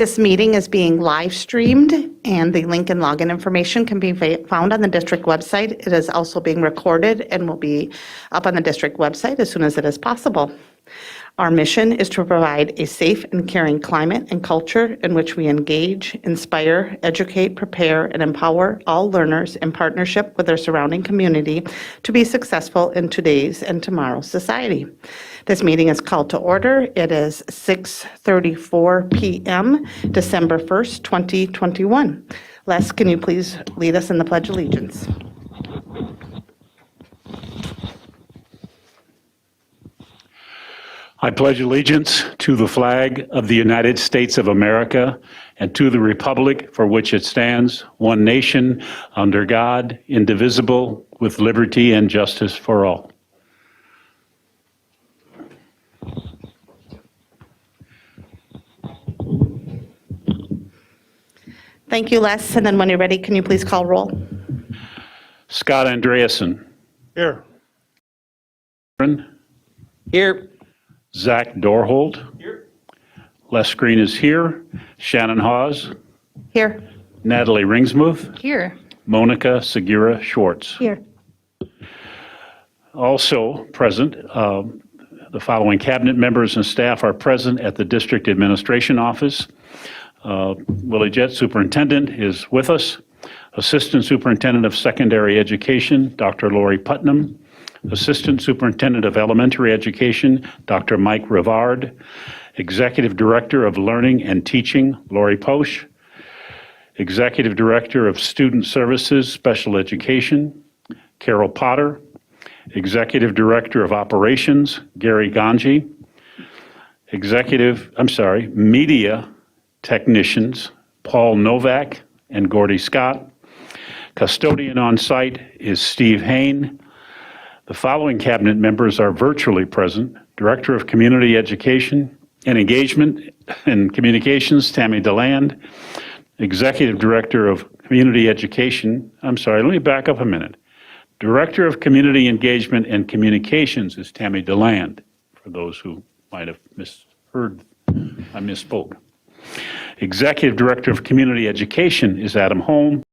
This meeting is being live streamed, and the link and login information can be found on the district website. It is also being recorded and will be up on the district website as soon as it is possible. Our mission is to provide a safe and caring climate and culture in which we engage, inspire, educate, prepare, and empower all learners in partnership with their surrounding community to be successful in today's and tomorrow's society. This meeting is called to order. It is 6:34 p.m., December 1st, 2021. Les, can you please lead us in the Pledge of Allegiance? I pledge allegiance to the flag of the United States of America and to the republic for which it stands, one nation, under God, indivisible, with liberty and justice for all. Thank you, Les. And then when you're ready, can you please call roll? Scott Andreasen. Here. Here. Zach Dorhold. Here. Les Green is here. Shannon Hawes. Here. Natalie Ringsmuth. Here. Monica Segura Schwartz. Here. Also present, the following cabinet members and staff are present at the District Administration Office. Willie Jett, Superintendent, is with us. Assistant Superintendent of Secondary Education, Dr. Lori Putnam. Assistant Superintendent of Elementary Education, Dr. Mike Rivard. Executive Director of Learning and Teaching, Lori Posch. Executive Director of Student Services, Special Education, Carol Potter. Executive Director of Operations, Gary Ganji. Media Technicians, Paul Novak and Gordy Scott. Custodian on site is Steve Hain. The following cabinet members are virtually present. Director of Community Education and Engagement and Communications, Tammy DeLand. Executive Director of Community Education, let me back up a minute. Director of Community Engagement and Communications is Tammy DeLand, for those who might have misheard, I misspoke. Executive Director of Community Education is Adam Holm.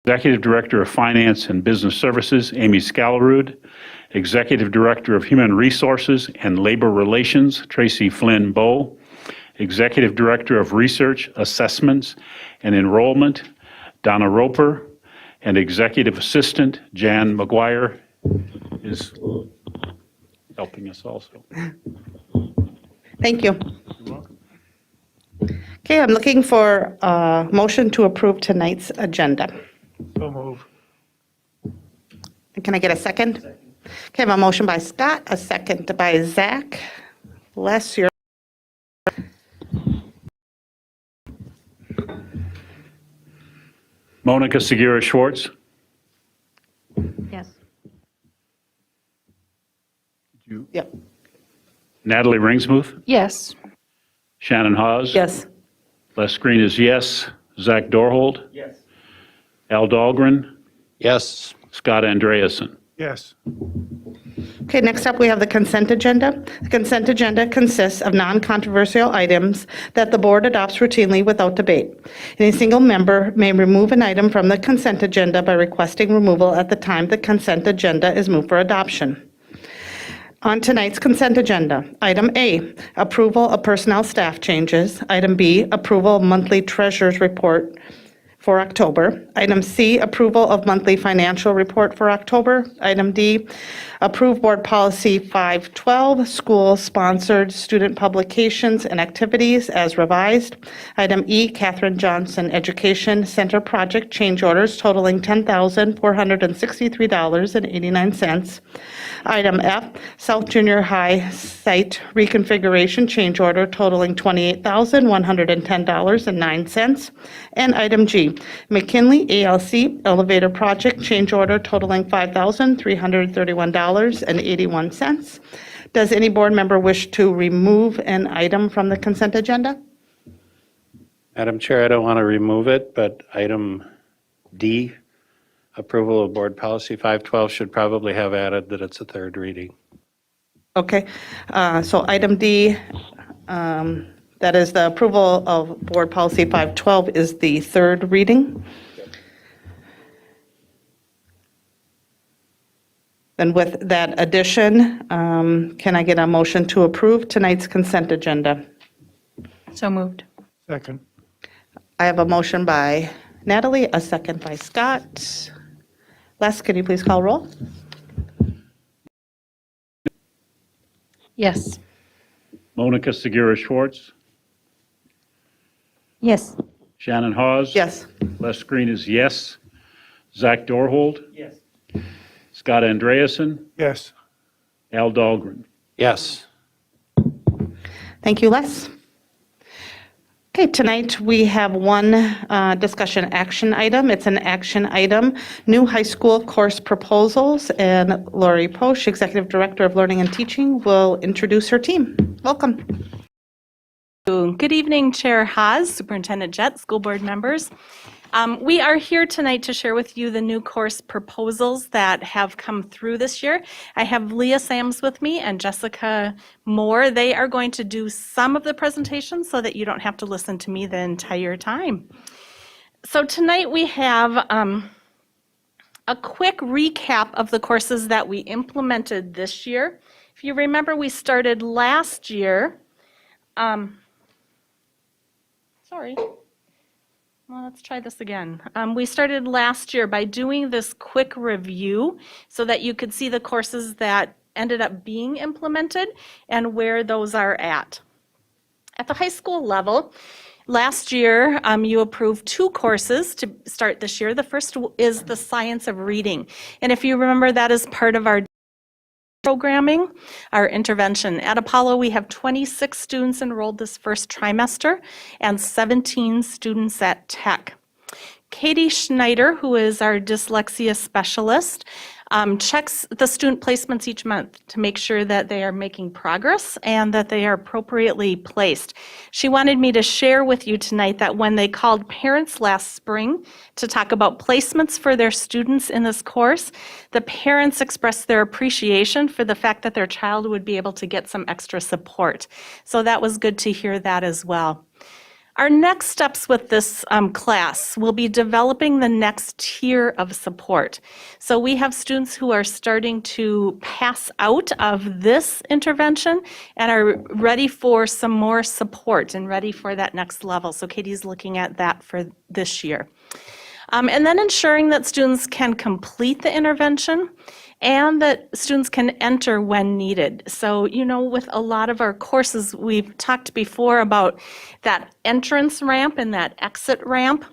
Executive Director of Finance and Business Services, Amy Scalarud. Executive Director of Human Resources and Labor Relations, Tracy Flynn Bowe. Executive Director of Research, Assessments, and Enrollment, Donna Roper. And Executive Assistant, Jan McGuire, is helping us also. Thank you. You're welcome. Okay, I'm looking for a motion to approve tonight's agenda. So move. Can I get a second? Okay, I have a motion by Scott, a second by Zach. Les, you're. Monica Segura Schwartz. Yes. Yep. Natalie Ringsmuth. Yes. Shannon Hawes. Yes. Les Green is yes. Zach Dorhold. Yes. Al Dahlgren. Yes. Scott Andreasen. Yes. Okay, next up, we have the consent agenda. The consent agenda consists of non-controversial items that the board adopts routinely without debate. Any single member may remove an item from the consent agenda by requesting removal at the time the consent agenda is moved for adoption. On tonight's consent agenda, item A, approval of personnel staff changes. Item B, approval of monthly treasurer's report for October. Item C, approval of monthly financial report for October. Item D, approve board policy 512, school-sponsored student publications and activities as revised. Item E, Catherine Johnson Education Center project change orders totaling $10,463.89. Item F, South Junior High site reconfiguration change order totaling $28,110.09. And item G, McKinley ALC elevator project change order totaling $5,331.81. Does any board member wish to remove an item from the consent agenda? Madam Chair, I don't want to remove it, but item D, approval of board policy 512, should probably have added that it's a third reading. Okay, so item D, That is the approval of Board Policy 512 is the third reading. Then with that addition, can I get a motion to approve tonight's consent agenda? So moved. Second. I have a motion by Natalie, a second by Scott. Les, can you please call roll? Yes. Monica Segura Schwartz, Yes. Shannon Hawes. Yes. Les Green is yes. Zach Dorhold, Yes. Scott Andreasen, Yes. Al Dahlgren. Yes. Thank you, Les. Okay, tonight we have one discussion action item. It's an action item, new high school course proposals, and Lori Posch, Executive Director of Learning and Teaching, will introduce her team. Welcome. Good evening, Chair Haas, Superintendent Jett, school board members. We are here tonight to share with you the new course proposals that have come through this year. I have Leah Sams with me and Jessica Moore. They are going to do some of the presentation so that you don't have to listen to me the entire time. So tonight we have a quick recap of the courses that we implemented this year. If you remember, we started last year. Sorry. Well, let's try this again. We started last year by doing this quick review so that you could see the courses that ended up being implemented and where those are at. At the high school level, last year you approved 2 courses to start this year. The first is the Science of Reading. And if you remember, that is part of our programming, our intervention. At Apollo, we have 26 students enrolled this first trimester and 17 students at Tech. Katie Schneider, who is our dyslexia specialist, checks the student placements each month to make sure that they are making progress and that they are appropriately placed. She wanted me to share with you tonight that when they called parents last spring to talk about placements for their students in this course, the parents expressed their appreciation for the fact that their child would be able to get some extra support. So that was good to hear that as well. Our next steps with this class will be developing the next tier of support. So we have students who are starting to pass out of this intervention and are ready for some more support and ready for that next level. So Katie's looking at that for this year. And then ensuring that students can complete the intervention and that students can enter when needed. So, you know, with a lot of our courses, we've talked before about that entrance ramp and that exit ramp.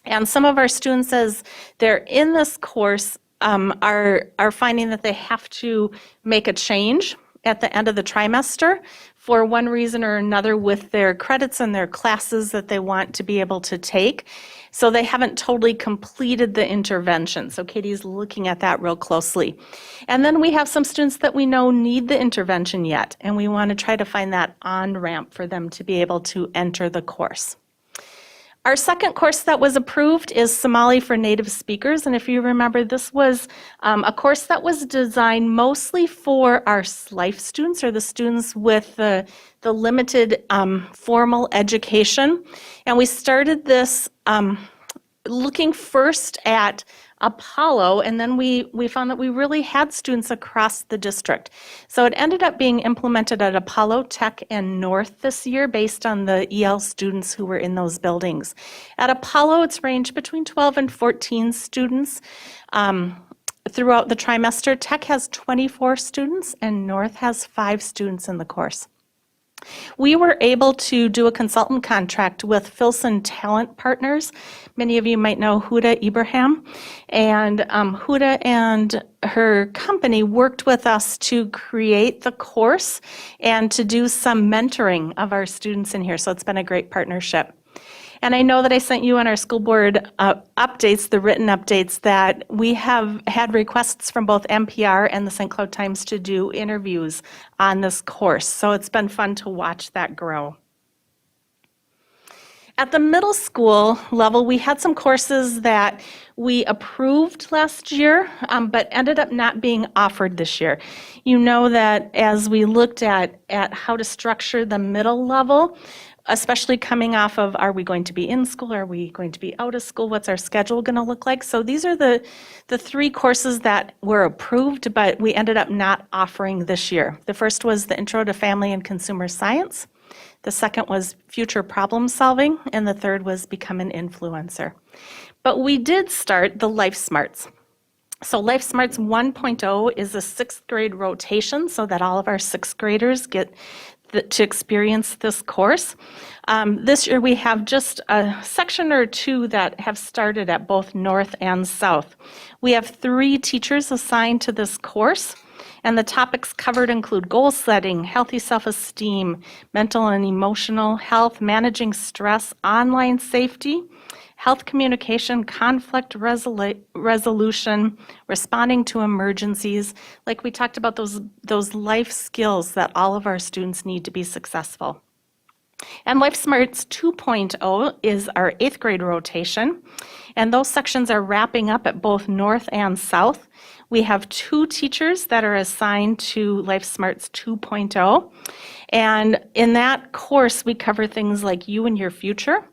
And some of our students, as they're in this course, are finding that they have to make a change at the end of the trimester for one reason or another with their credits and their classes that they want to be able to take. So they haven't totally completed the intervention. So Katie's looking at that real closely. And then we have some students that we know need the intervention yet, and we want to try to find that on-ramp for them to be able to enter the course. Our second course that was approved is Somali for native speakers. And if you remember, this was a course that was designed mostly for our SLIFE students, or the students with the limited formal education. And we started this looking first at Apollo, and then we found that we really had students across the district. So it ended up being implemented at Apollo, Tech, and North this year based on the EL students who were in those buildings. At Apollo, it's ranged between 12 and 14 students throughout the trimester. Tech has 24 students, and North has 5 students in the course. We were able to do a consultant contract with Filson Talent Partners. Many of you might know Huda Ibrahim. And Huda and her company worked with us to create the course and to do some mentoring of our students in here. So it's been a great partnership. And I know that I sent you on our school board updates, the written updates, that we have had requests from both NPR and the St. Cloud Times to do interviews on this course. So it's been fun to watch that grow. At the middle school level, we had some courses that we approved last year, but ended up not being offered this year. You know that as we looked at how to structure the middle level, especially coming off of, are we going to be in school? Are we going to be out of school? What's our schedule going to look like? So these are the 3 courses that were approved, but we ended up not offering this year. The first was the Intro to Family and Consumer Science. The second was Future Problem Solving, and the third was Become an Influencer. But we did start the Life Smarts. So Life Smarts 1.0 is a 6th grade rotation so that all of our 6th graders get to experience this course. This year we have just a section or 2 that have started at both North and South. We have 3 teachers assigned to this course, and the topics covered include goal setting, healthy self-esteem, mental and emotional health, managing stress, online safety, health communication, conflict resolution, responding to emergencies. Like we talked about those life skills that all of our students need to be successful. And Life Smarts 2.0 is our 8th grade rotation, and those sections are wrapping up at both North and South. We have 2 teachers that are assigned to Life Smarts 2.0, and in that course we cover things like you and your future,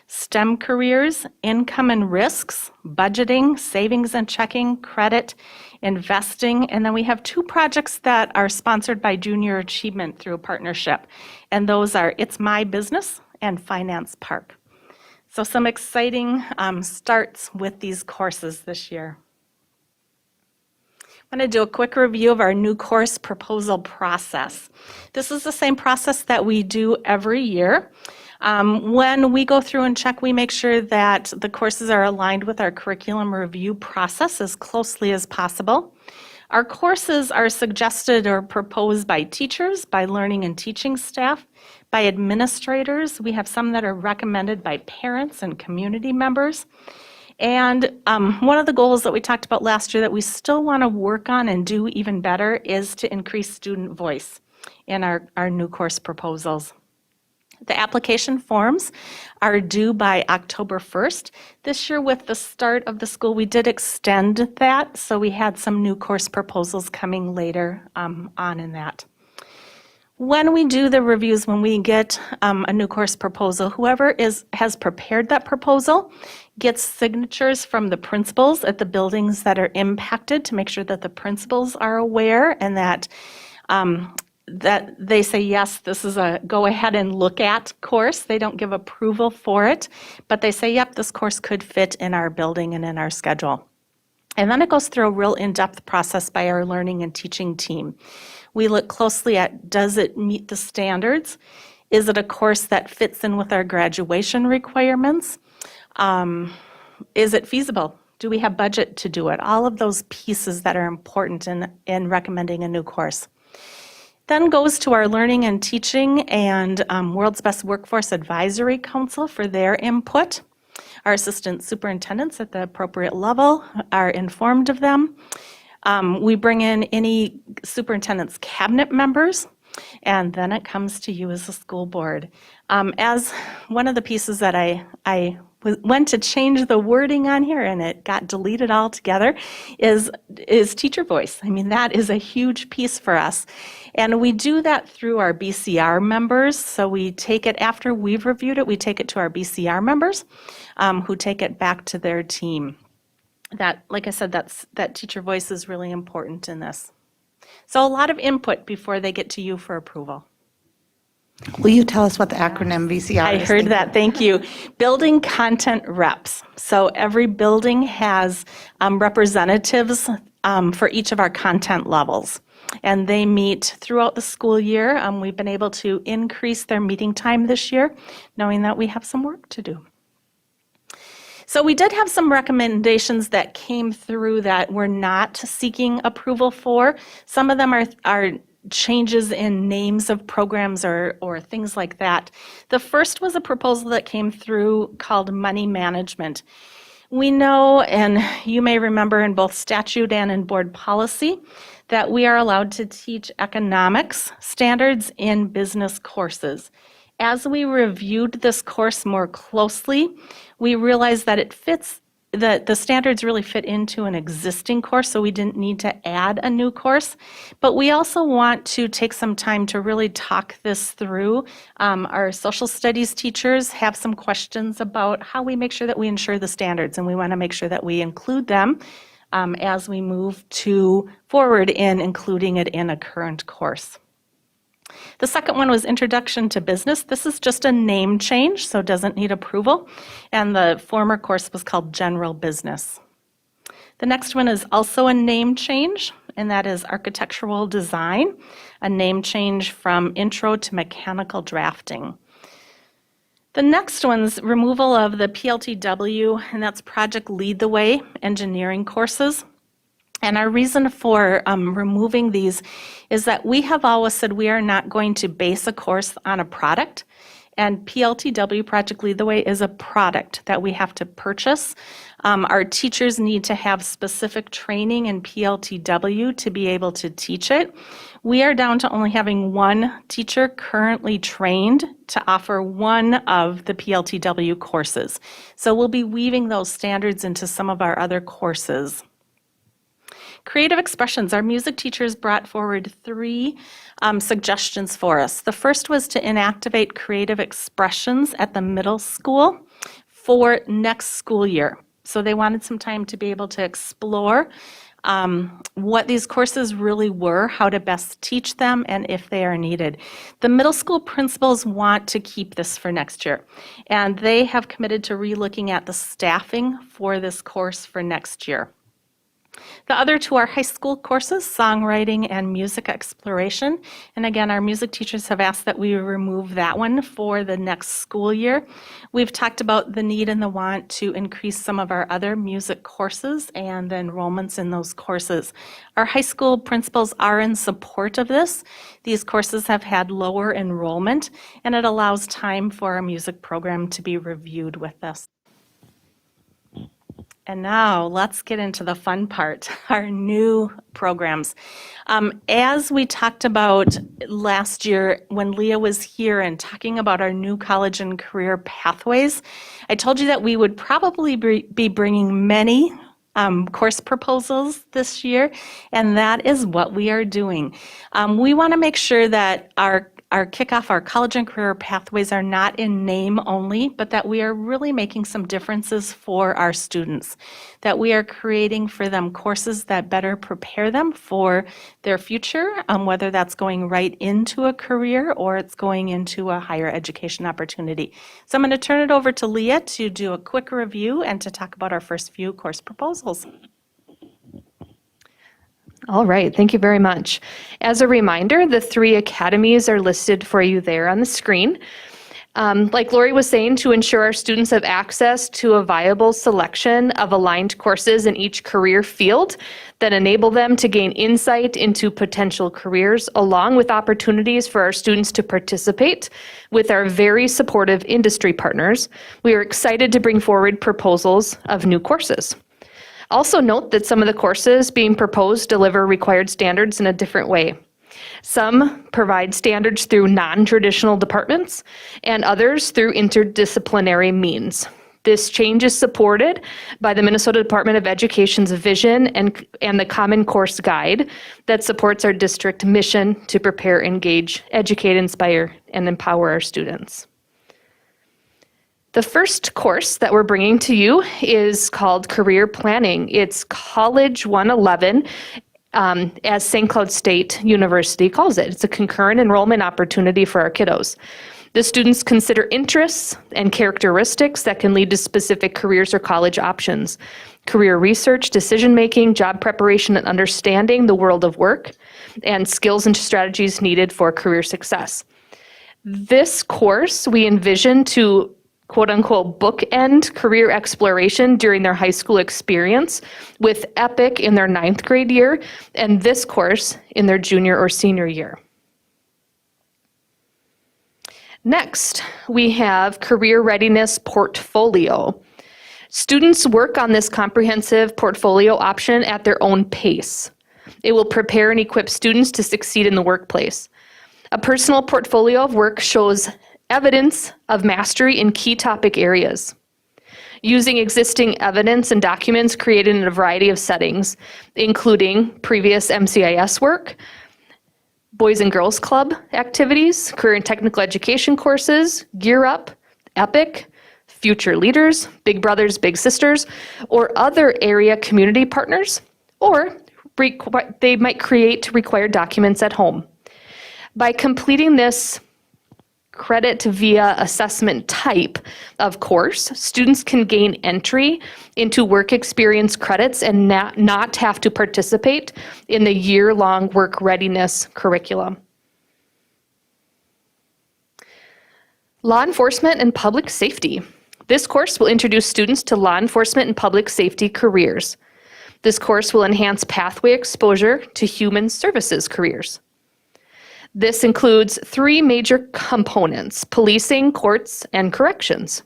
STEM careers, income and risks, budgeting, savings and checking, credit, investing, and then we have 2 projects that are sponsored by Junior Achievement through a partnership, and those are It's My Business and Finance Park. So some exciting starts with these courses this year. I'm going to do a quick review of our new course proposal process. This is the same process that we do every year. When we go through and check, we make sure that the courses are aligned with our curriculum review process as closely as possible. Our courses are suggested or proposed by teachers, by learning and teaching staff, by administrators. We have some that are recommended by parents and community members. And one of the goals that we talked about last year that we still want to work on and do even better is to increase student voice in our new course proposals. The application forms are due by October 1st. This year, with the start of the school, we did extend that, so we had some new course proposals coming later on in that. When we do the reviews, when we get a new course proposal, whoever has prepared that proposal gets signatures from the principals at the buildings that are impacted to make sure that the principals are aware and that that they say, yes, this is a go ahead and look at course. They don't give approval for it, but they say, yep, this course could fit in our building and in our schedule. And then it goes through a real in-depth process by our learning and teaching team. We look closely at, does it meet the standards? Is it a course that fits in with our graduation requirements? Is it feasible? Do we have budget to do it? All of those pieces that are important in recommending a new course. Then goes to our Learning and Teaching and World's Best Workforce Advisory Council for their input. Our assistant superintendents at the appropriate level are informed of them. We bring in any superintendent's cabinet members, and then it comes to you as a school board. As one of the pieces that I went to change the wording on here and it got deleted altogether is teacher voice. I mean, that is a huge piece for us. And we do that through our BCR members. So we take it after we've reviewed it, we take it to our BCR members who take it back to their team. That, like I said, that teacher voice is really important in this. So a lot of input before they get to you for approval. Will you tell us what the acronym VCR is? I heard that, thank you. Building Content Reps. So every building has representatives for each of our content levels. And they meet throughout the school year. We've been able to increase their meeting time this year, knowing that we have some work to do. So we did have some recommendations that came through that we're not seeking approval for. Some of them are changes in names of programs or things like that. The first was a proposal that came through called money management. We know, and you may remember in both statute and in board policy, that we are allowed to teach economics standards in business courses. As we reviewed this course more closely, we realized that it fits the standards really fit into an existing course, so we didn't need to add a new course. But we also want to take some time to really talk this through. Our social studies teachers have some questions about how we make sure that we ensure the standards, and we want to make sure that we include them as we move forward in including it in a current course. The second one was Introduction to Business. This is just a name change, so it doesn't need approval. And the former course was called General Business. The next one is also a name change, and that is Architectural Design, a name change from Intro to Mechanical Drafting. The next one's removal of the Pltw, and that's Project Lead the Way engineering courses. And our reason for removing these is that we have always said we are not going to base a course on a product. And Pltw, Project Lead the Way, is a product that we have to purchase. Our teachers need to have specific training in Pltw to be able to teach it. We are down to only having one teacher currently trained to offer one of the Pltw courses. So we'll be weaving those standards into some of our other courses. Creative expressions. Our music teachers brought forward 3 suggestions for us. The first was to inactivate creative expressions at the middle school for next school year. So they wanted some time to be able to explore what these courses really were, how to best teach them, and if they are needed. The middle school principals want to keep this for next year, and they have committed to re-looking at the staffing for this course for next year. The other 2 are high school courses, songwriting and music exploration. And again, our music teachers have asked that we remove that one for the next school year. We've talked about the need and the want to increase some of our other music courses and the enrollments in those courses. Our high school principals are in support of this. These courses have had lower enrollment, and it allows time for our music program to be reviewed with this. And now let's get into the fun part, our new programs. As we talked about last year when Leah was here and talking about our new college and career pathways, I told you that we would probably be bringing many course proposals this year, and that is what we are doing. We want to make sure that our kickoff, our college and career pathways are not in name only, but that we are really making some differences for our students, that we are creating for them courses that better prepare them for their future, whether that's going right into a career or it's going into a higher education opportunity. So I'm going to turn it over to Leah to do a quick review and to talk about our first few course proposals. All right, thank you very much. As a reminder, the 3 academies are listed for you there on the screen. Like Lori was saying, to ensure our students have access to a viable selection of aligned courses in each career field that enable them to gain insight into potential careers, along with opportunities for our students to participate with our very supportive industry partners, we are excited to bring forward proposals of new courses. Also note that some of the courses being proposed deliver required standards in a different way. Some provide standards through non-traditional departments, and others through interdisciplinary means. This change is supported by the Minnesota Department of Education's vision and the Common Course Guide that supports our district mission to prepare, engage, educate, inspire, and empower our students. The first course that we're bringing to you is called Career Planning. It's College 111, as St. Cloud State University calls it. It's a concurrent enrollment opportunity for our kiddos. The students consider interests and characteristics that can lead to specific careers or college options, career research, decision-making, job preparation, and understanding the world of work, and skills and strategies needed for career success. This course we envision to quote-unquote bookend career exploration during their high school experience, with EPIC in their 9th grade year and this course in their junior or senior year. Next, we have Career Readiness Portfolio. Students work on this comprehensive portfolio option at their own pace. It will prepare and equip students to succeed in the workplace. A personal portfolio of work shows evidence of mastery in key topic areas. using existing evidence and documents created in a variety of settings, including previous MCIS work, Boys and Girls Club activities, career and technical education courses, Gear Up, EPIC, Future Leaders, Big Brothers, Big Sisters, or other area community partners, or they might create required documents at home. By completing this credit via assessment type of course, students can gain entry into work experience credits and not have to participate in the year-long work readiness curriculum. Law enforcement and public safety. This course will introduce students to law enforcement and public safety careers. This course will enhance pathway exposure to human services careers. This includes 3 major components: policing, courts, and corrections.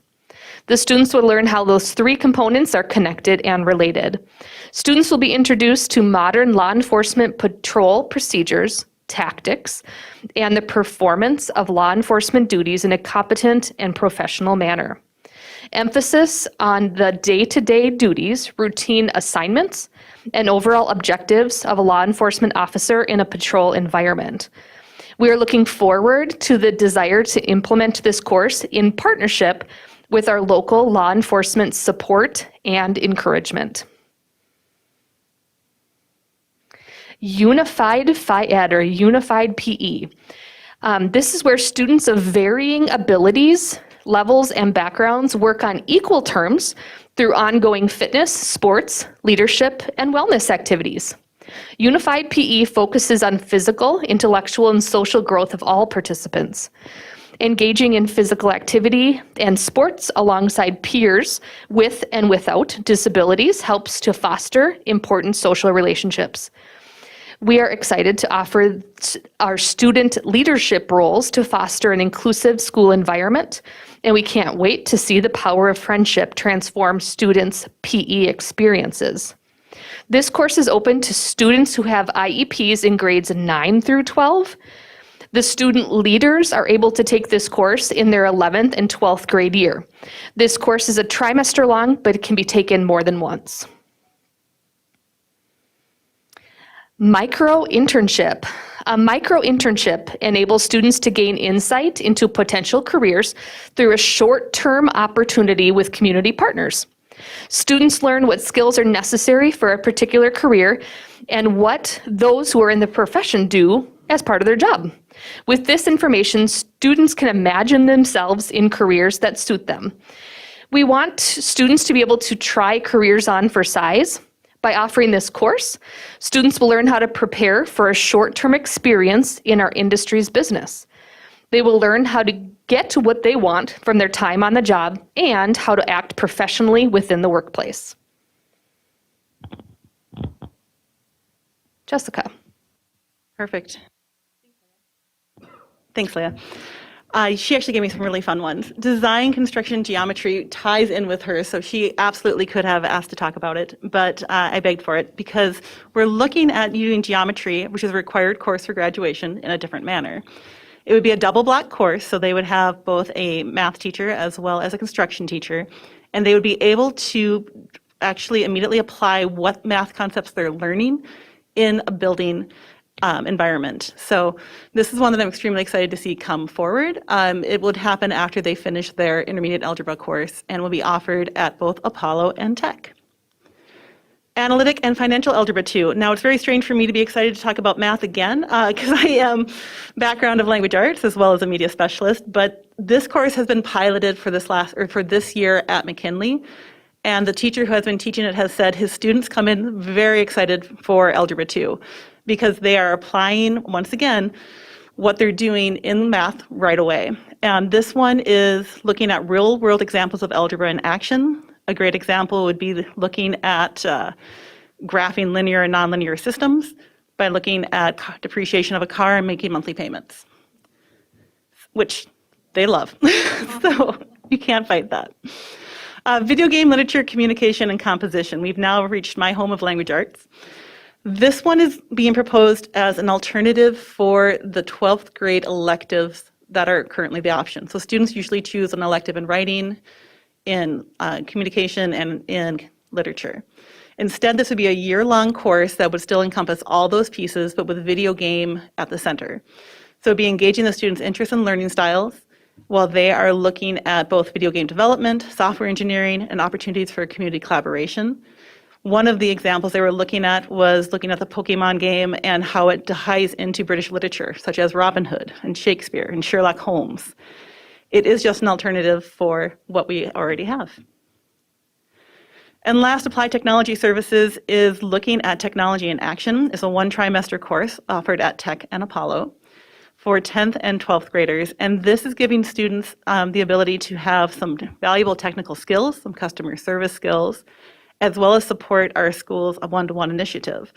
The students will learn how those 3 components are connected and related. Students will be introduced to modern law enforcement patrol procedures, tactics, and the performance of law enforcement duties in a competent and professional manner. Emphasis on the day-to-day duties, routine assignments, and overall objectives of a law enforcement officer in a patrol environment. We are looking forward to the desire to implement this course in partnership with our local law enforcement support and encouragement. Unified FIED, or Unified PE. This is where students of varying abilities, levels, and backgrounds work on equal terms through ongoing fitness, sports, leadership, and wellness activities. Unified PE focuses on physical, intellectual, and social growth of all participants. Engaging in physical activity and sports alongside peers with and without disabilities helps to foster important social relationships. We are excited to offer our student leadership roles to foster an inclusive school environment, and we can't wait to see the power of friendship transform students' PE experiences. This course is open to students who have IEPs in grades 9 through 12. The student leaders are able to take this course in their 11th and 12th grade year. This course is a trimester long, but it can be taken more than once. Micro-internship. A micro-internship enables students to gain insight into potential careers through a short-term opportunity with community partners. Students learn what skills are necessary for a particular career and what those who are in the profession do as part of their job. With this information, students can imagine themselves in careers that suit them. We want students to be able to try careers on for size. By offering this course, students will learn how to prepare for a short-term experience in our industry's business. They will learn how to get to what they want from their time on the job and how to act professionally within the workplace. Jessica. Perfect. Thanks, Leah. She actually gave me some really fun ones. Design, construction, geometry ties in with her, so she absolutely could have asked to talk about it, but I begged for it because we're looking at using geometry, which is a required course for graduation, in a different manner. It would be a double block course, so they would have both a math teacher as well as a construction teacher, and they would be able to actually immediately apply what math concepts they're learning in a building environment. So this is one that I'm extremely excited to see come forward. It would happen after they finish their intermediate algebra course and will be offered at both Apollo and Tech. Analytic and financial algebra 2. Now it's very strange for me to be excited to talk about math again because I am background of language arts as well as a media specialist, but this course has been piloted for this year at McKinley. And the teacher who has been teaching it has said his students come in very excited for Algebra 2 because they are applying, once again, what they're doing in math right away. And this one is looking at real-world examples of algebra in action. A great example would be looking at graphing linear and nonlinear systems by looking at depreciation of a car and making monthly payments, which they love. So you can't fight that. Video game literature, communication, and composition. We've now reached my home of language arts. This one is being proposed as an alternative for the 12th grade electives that are currently the option. So students usually choose an elective in writing, in communication and in literature. Instead, this would be a year-long course that would still encompass all those pieces, but with video game at the center. So it'd be engaging the students' interest in learning styles while they are looking at both video game development, software engineering, and opportunities for community collaboration. One of the examples they were looking at was looking at the Pokemon game and how it ties into British literature, such as Robin Hood and Shakespeare and Sherlock Holmes. It is just an alternative for what we already have. And last, Applied Technology Services is looking at technology in action. It's a one-trimester course offered at Tech and Apollo for 10th and 12th graders. And this is giving students the ability to have some valuable technical skills, some customer service skills, as well as support our school's one-to-one initiative.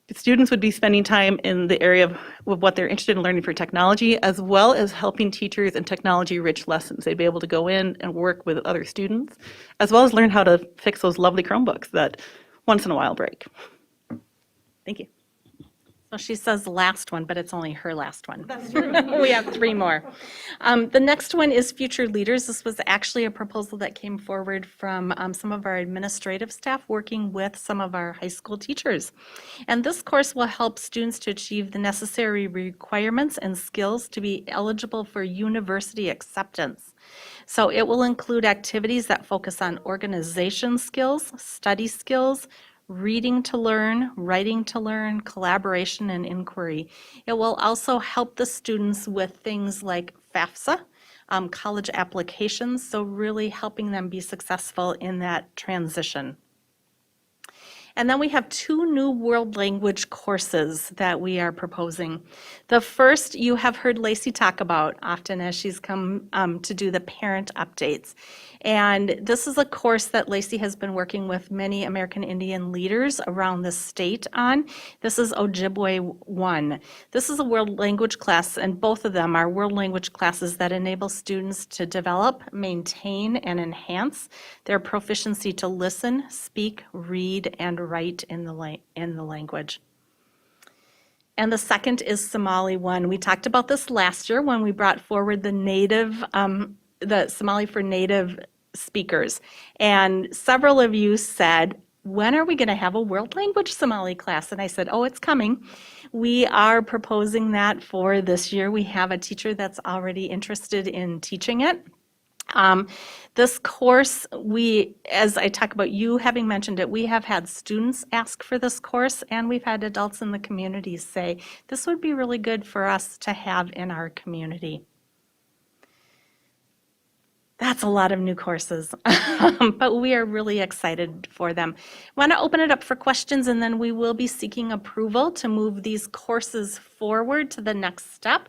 The students would be spending time in the area of what they're interested in learning for technology, as well as helping teachers in technology-rich lessons. They'd be able to go in and work with other students, as well as learn how to fix those lovely Chromebooks that once in a while break. Thank you. So she says last one, but it's only her last one. That's true. We have 3 more. The next one is Future Leaders. This was actually a proposal that came forward from some of our administrative staff working with some of our high school teachers. And this course will help students to achieve the necessary requirements and skills to be eligible for university acceptance. So it will include activities that focus on organization skills, study skills, reading to learn, writing to learn, collaboration, and inquiry. It will also help the students with things like FAFSA, college applications, so really helping them be successful in that transition. And then we have 2 new world language courses that we are proposing. The first you have heard Lacey talk about often as she's come to do the parent updates. And this is a course that Lacey has been working with many American Indian leaders around the state on. This is Ojibwe 1. This is a world language class, and both of them are world language classes that enable students to develop, maintain, and enhance their proficiency to listen, speak, read, and write in the language. And the second is Somali 1. We talked about this last year when we brought forward the Somali for native speakers. And several of you said, when are we going to have a world language Somali class? And I said, oh, it's coming. We are proposing that for this year. We have a teacher that's already interested in teaching it. This course, as I talk about you having mentioned it, we have had students ask for this course, and we've had adults in the community say, this would be really good for us to have in our community. That's a lot of new courses, but we are really excited for them. I want to open it up for questions, and then we will be seeking approval to move these courses forward to the next step.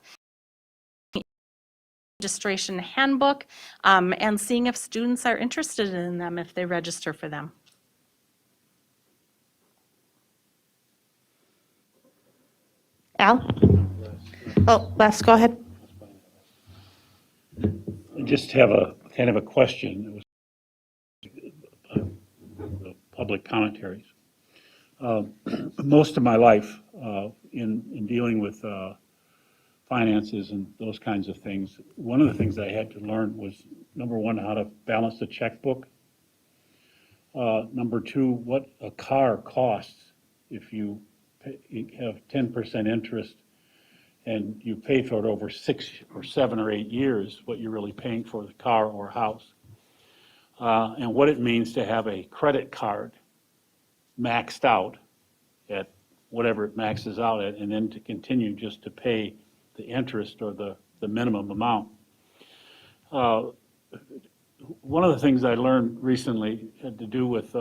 Registration handbook, and seeing if students are interested in them if they register for them. Al? Oh, Les, go ahead. I just have a kind of a question. It was public commentaries. Most of my life in dealing with finances and those kinds of things, one of the things I had to learn was, number one, how to balance the checkbook. Number 2, what a car costs if you have 10% interest and you pay for it over 6 or 7 or 8 years, what you're really paying for the car or house. And what it means to have a credit card maxed out at whatever it maxes out at, and then to continue just to pay the interest or the minimum amount. One of the things I learned recently had to do with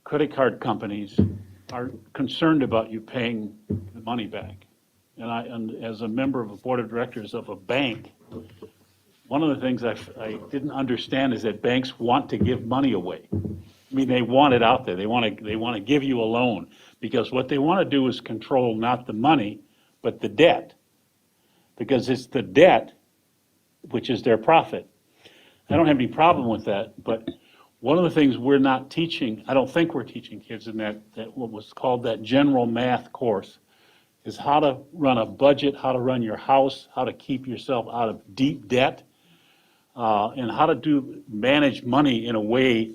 credit card companies are concerned about you paying the money back. And as a member of a board of directors of a bank, one of the things I didn't understand is that banks want to give money away. I mean, they want it out there. They want to give you a loan, because what they want to do is control not the money, but the debt. Because it's the debt which is their profit. I don't have any problem with that, but one of the things we're not teaching, I don't think we're teaching kids in that what was called that general math course, is how to run a budget, how to run your house, how to keep yourself out of deep debt. and how to manage money in a way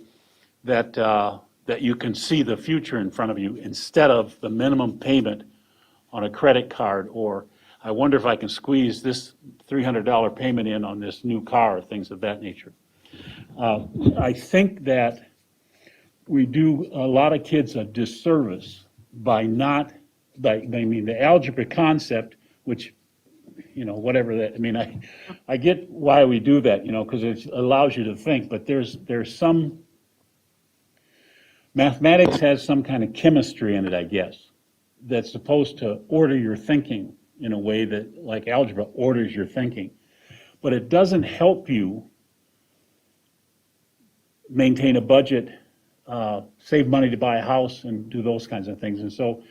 that, that you can see the future in front of you instead of the minimum payment on a credit card, or I wonder if I can squeeze this $300 payment in on this new car, things of that nature. I think that we do a lot of kids a disservice by not, the algebra concept, which, whatever that, I get why we do that, because it allows you to think, but there's some, mathematics has some kind of chemistry in it, I guess, that's supposed to order your thinking in a way that, like algebra, orders your thinking. But it doesn't help you maintain a budget, save money to buy a house, and do those kinds of things. And so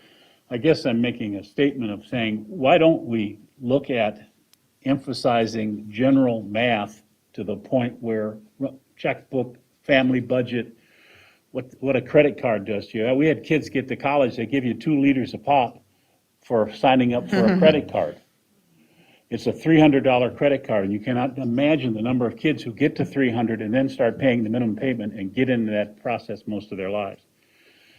I guess I'm making a statement of saying, why don't we look at emphasizing general math to the point where checkbook, family budget, what a credit card does to you. We had kids get to college, they give you 2 liters of pop for signing up for a credit card. It's a $300 credit card, and you cannot imagine the number of kids who get to 300 and then start paying the minimum payment and get into that process most of their lives.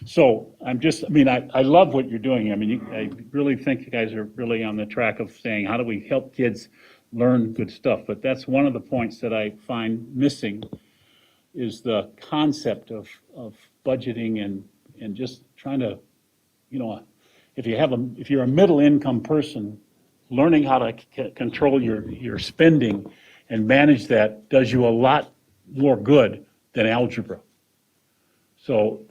So I love what you're doing. I really think you guys are really on the track of saying, how do we help kids learn good stuff? But that's one of the points that I find missing is the concept of budgeting and just trying to, if you're a middle income person, learning how to control your spending and manage that does you a lot more good than algebra. So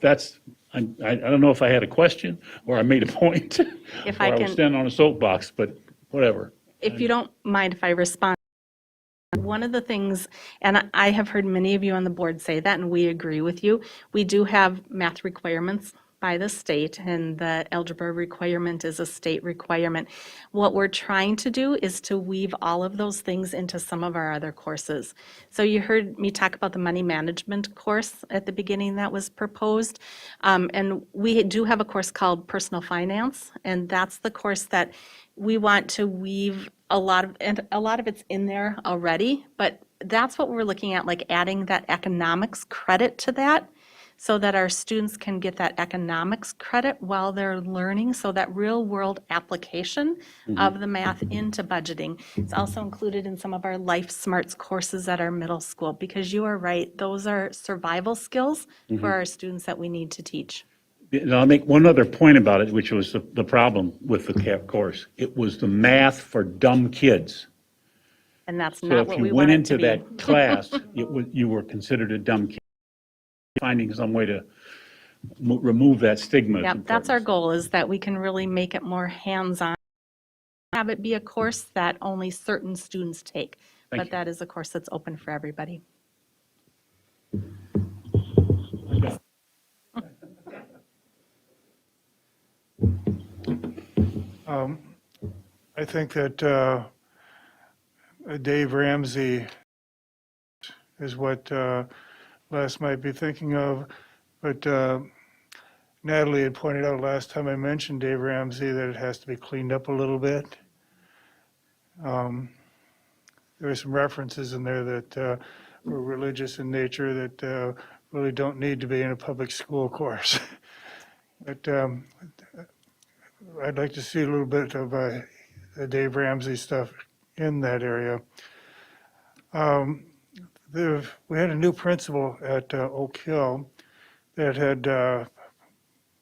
I don't know if I had a question or I made a point, If or I I was can- standing on a soapbox, but whatever. If you don't mind if I respond, one of the things, and I have heard many of you on the board say that, and we agree with you, we do have math requirements by the state, and the algebra requirement is a state requirement. What we're trying to do is to weave all of those things into some of our other courses. So you heard me talk about the money management course at the beginning that was proposed. And we do have a course called personal finance, and that's the course that we want to weave and a lot of it's in there already, but that's what we're looking at, like adding that economics credit to that, so that our students can get that economics credit while they're learning, so that real-world application of the math into budgeting. It's also included in some of our Life Smarts courses at our middle school, because you are right, those are survival skills for our students that we need to teach. And I'll make one other point about it, which was the problem with the CAP course. It was the math for dumb kids. And that's So not if what you we went want it into to be. that class, you were considered a dumb kid. Finding some way to remove that stigma. is Yep, that's our important. goal, is that we can really make it more hands-on. Have it be a course that only certain students take, Thank but you. that is a course that's open for everybody. I think that Dave Ramsey is what Les might be thinking of, but Natalie had pointed out last time I mentioned Dave Ramsey that it has to be cleaned up a little bit. There were some references in there that were religious in nature that really don't need to be in a public school course. But I'd like to see a little bit of the Dave Ramsey stuff in that area. We had a new principal at Oak Hill that had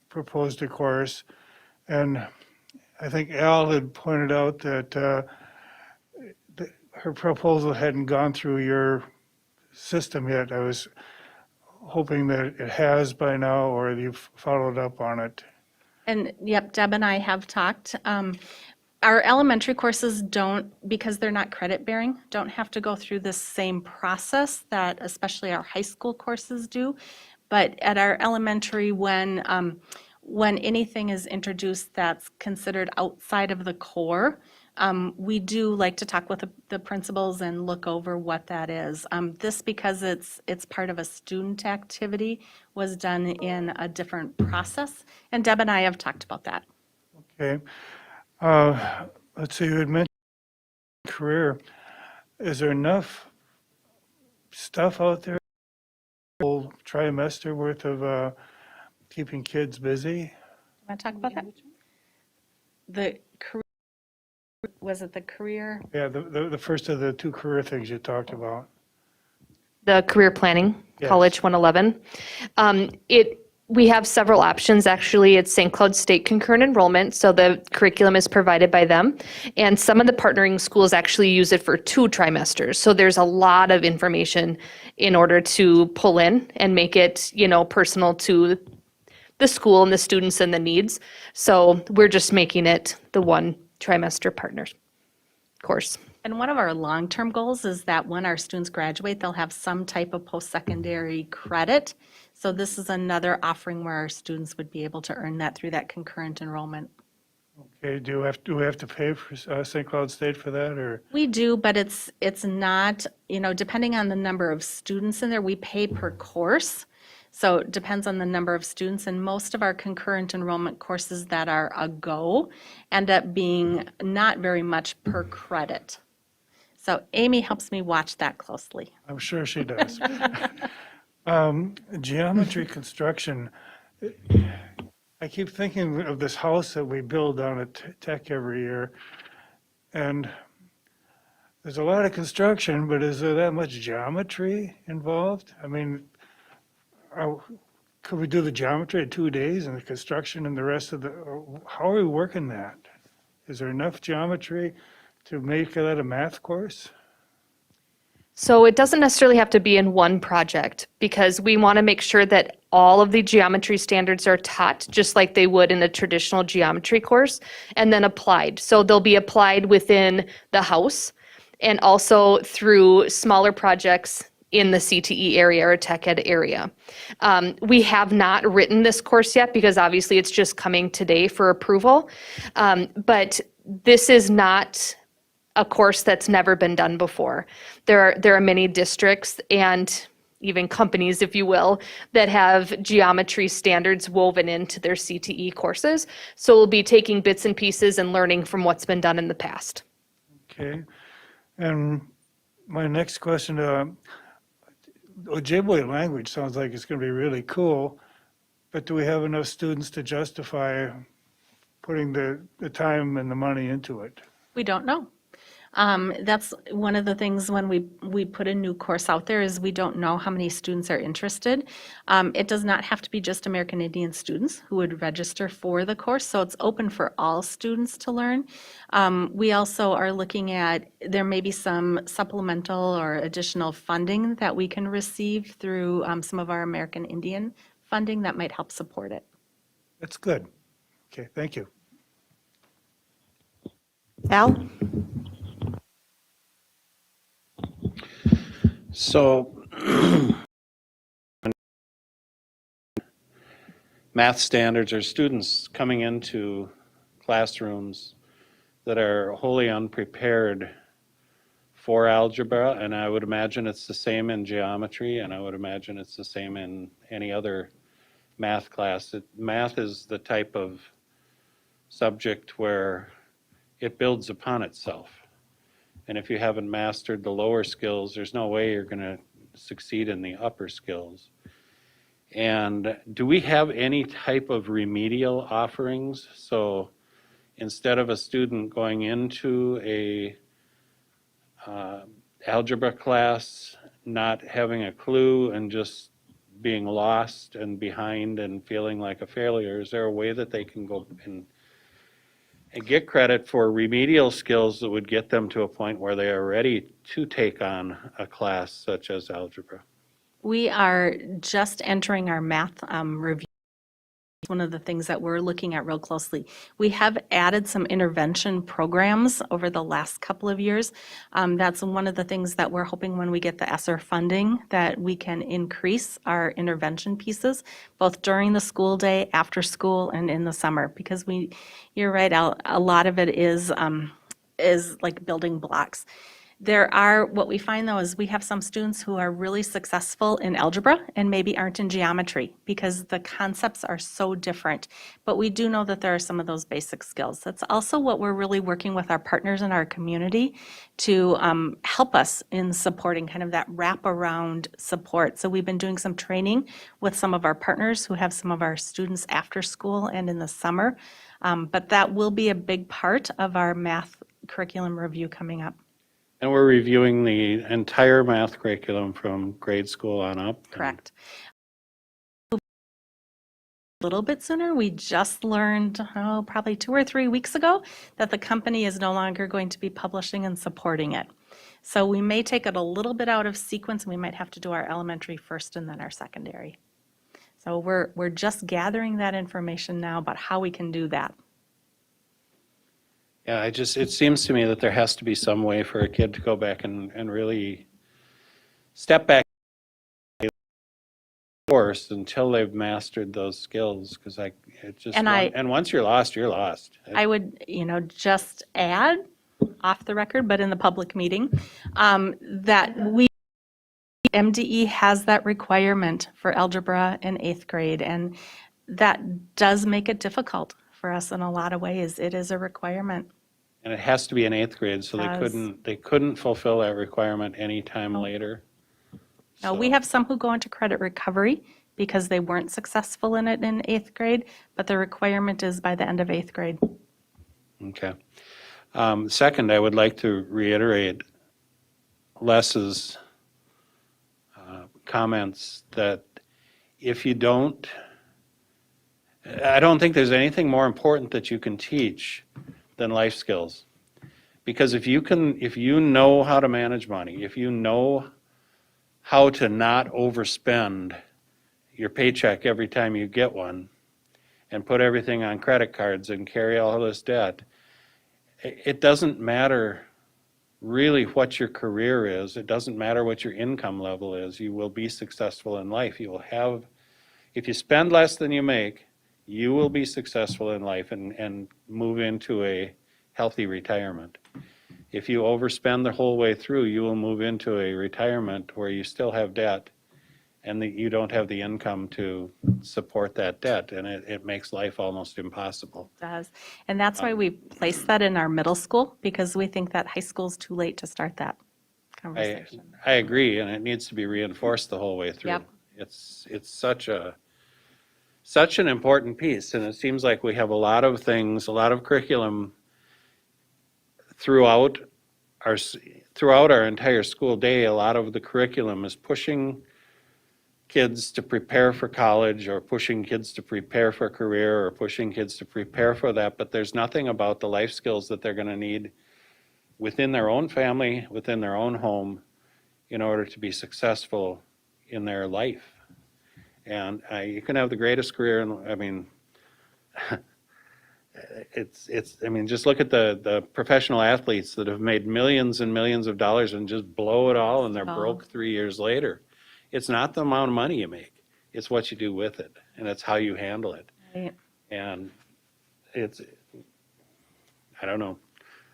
proposed a course, and I think Al had pointed out that her proposal hadn't gone through your system yet. I was hoping that it has by now, or you've followed up on it. And yep, Deb and I have talked. Our elementary courses don't, because they're not credit bearing, don't have to go through the same process that especially our high school courses do. But at our elementary, when anything is introduced that's considered outside of the core, we do like to talk with the principals and look over what that is. This, because it's part of a student activity, was done in a different process, and Deb and I have talked about that. Okay. Let's see, you had mentioned career. Is there enough stuff out there, whole trimester worth of keeping kids busy. Want to talk about that? The career, was it the career? Yeah, the first of the two career things you talked about. The career planning, Yes. College 111. We have several options, actually. It's St. Cloud State concurrent enrollment, so the curriculum is provided by them. And some of the partnering schools actually use it for 2 trimesters. So there's a lot of information in order to pull in and make it, personal to the school and the students and the needs. So we're just making it the 1 trimester partners course. And one of our long-term goals is that when our students graduate, they'll have some type of post-secondary credit. So this is another offering where our students would be able to earn that through that concurrent enrollment. Okay, do we have to pay for St. Cloud State for that, or? We do, but it's not, depending on the number of students in there, we pay per course. So it depends on the number of students, and most of our concurrent enrollment courses that are a go end up being not very much per credit. So Amy helps me watch that closely. I'm sure she does. Geometry construction, I keep thinking of this house that we build down at Tech every year, and there's a lot of construction, but is there that much geometry involved? I mean, could we do the geometry in 2 days and the construction and the rest of how are we working that? Is there enough geometry to make that a math course? So it doesn't necessarily have to be in one project because we want to make sure that all of the geometry standards are taught just like they would in a traditional geometry course and then applied. So they'll be applied within the house and also through smaller projects in the CTE area or tech ed area. We have not written this course yet because obviously it's just coming today for approval. But this is not a course that's never been done before. There are many districts and even companies, if you will, that have geometry standards woven into their CTE courses. So we'll be taking bits and pieces and learning from what's been done in the past. Okay. And my next question, Ojibwe language sounds like it's going to be really cool, but do we have enough students to justify putting the time and the money into it? We don't know. That's one of the things when we put a new course out there is we don't know how many students are interested. It does not have to be just American Indian students who would register for the course, so it's open for all students to learn. We also are looking at, there may be some supplemental or additional funding that we can receive through some of our American Indian funding that might help support it. That's good. Okay, thank you. Al? So math standards are students coming into classrooms that are wholly unprepared for algebra, and I would imagine it's the same in geometry, and I would imagine it's the same in any other math class. Math is the type of subject where it builds upon itself. And if you haven't mastered the lower skills, there's no way you're going to succeed in the upper skills. And do we have any type of remedial offerings? So instead of a student going into a algebra class, not having a clue and just being lost and behind and feeling like a failure, is there a way that they can go and get credit for remedial skills that would get them to a point where they are ready to take on a class such as algebra? We are just entering our math review. It's one of the things that we're looking at real closely. We have added some intervention programs over the last couple of years. That's one of the things that we're hoping when we get the ESSER funding that we can increase our intervention pieces, both during the school day, after school, and in the summer. Because you're right, a lot of it is like building blocks. What we find though is we have some students who are really successful in algebra and maybe aren't in geometry because the concepts are so different. But we do know that there are some of those basic skills. That's also what we're really working with our partners in our community to help us in supporting kind of that wraparound support. So we've been doing some training with some of our partners who have some of our students after school and in the summer. But that will be a big part of our math curriculum review coming up. And we're reviewing the entire math curriculum from grade school on up. Correct. A little bit sooner, we just learned, probably 2 or 3 weeks ago, that the company is no longer going to be publishing and supporting it. So we may take it a little bit out of sequence, and we might have to do our elementary first and then our secondary. So we're just gathering that information now about how we can do that. Yeah, it seems to me that there has to be some way for a kid to go back and really step back course until they've mastered those skills, because and once you're lost, you're lost. I would, just add, off the record, but in the public meeting, that MDE has that requirement for algebra in 8th grade, and that does make it difficult for us in a lot of ways. It is a requirement. And it has to be in 8th grade, so they couldn't fulfill that requirement anytime later. Now, we have some who go into credit recovery because they weren't successful in it in 8th grade, but the requirement is by the end of 8th grade. Okay. Second, I would like to reiterate Les's comments that if you don't, I don't think there's anything more important that you can teach than life skills. Because if you know how to manage money, if you know how to not overspend your paycheck every time you get one and put everything on credit cards and carry all this debt, it doesn't matter really what your career is. It doesn't matter what your income level is. You will be successful in life. You will have, if you spend less than you make, you will be successful in life and move into a healthy retirement. If you overspend the whole way through, you will move into a retirement where you still have debt and that you don't have the income to support that debt, and it makes life almost impossible. It does. And that's why we place that in our middle school, because we think that high school's too late to start that conversation. I agree, and it needs to be reinforced the whole way through. Yep. It's such an important piece, and it seems like we have a lot of things, a lot of curriculum throughout our entire school day. A lot of the curriculum is pushing kids to prepare for college, or pushing kids to prepare for a career, or pushing kids to prepare for that, but there's nothing about the life skills that they're going to need within their own family, within their own home, in order to be successful in their life. And you can have the greatest career, just look at the professional athletes that have made millions and millions of dollars and just blow it all, and they're broke 3 years later. It's not the amount of money you make, it's what you do with it, and it's how you handle it. Right. And I don't know.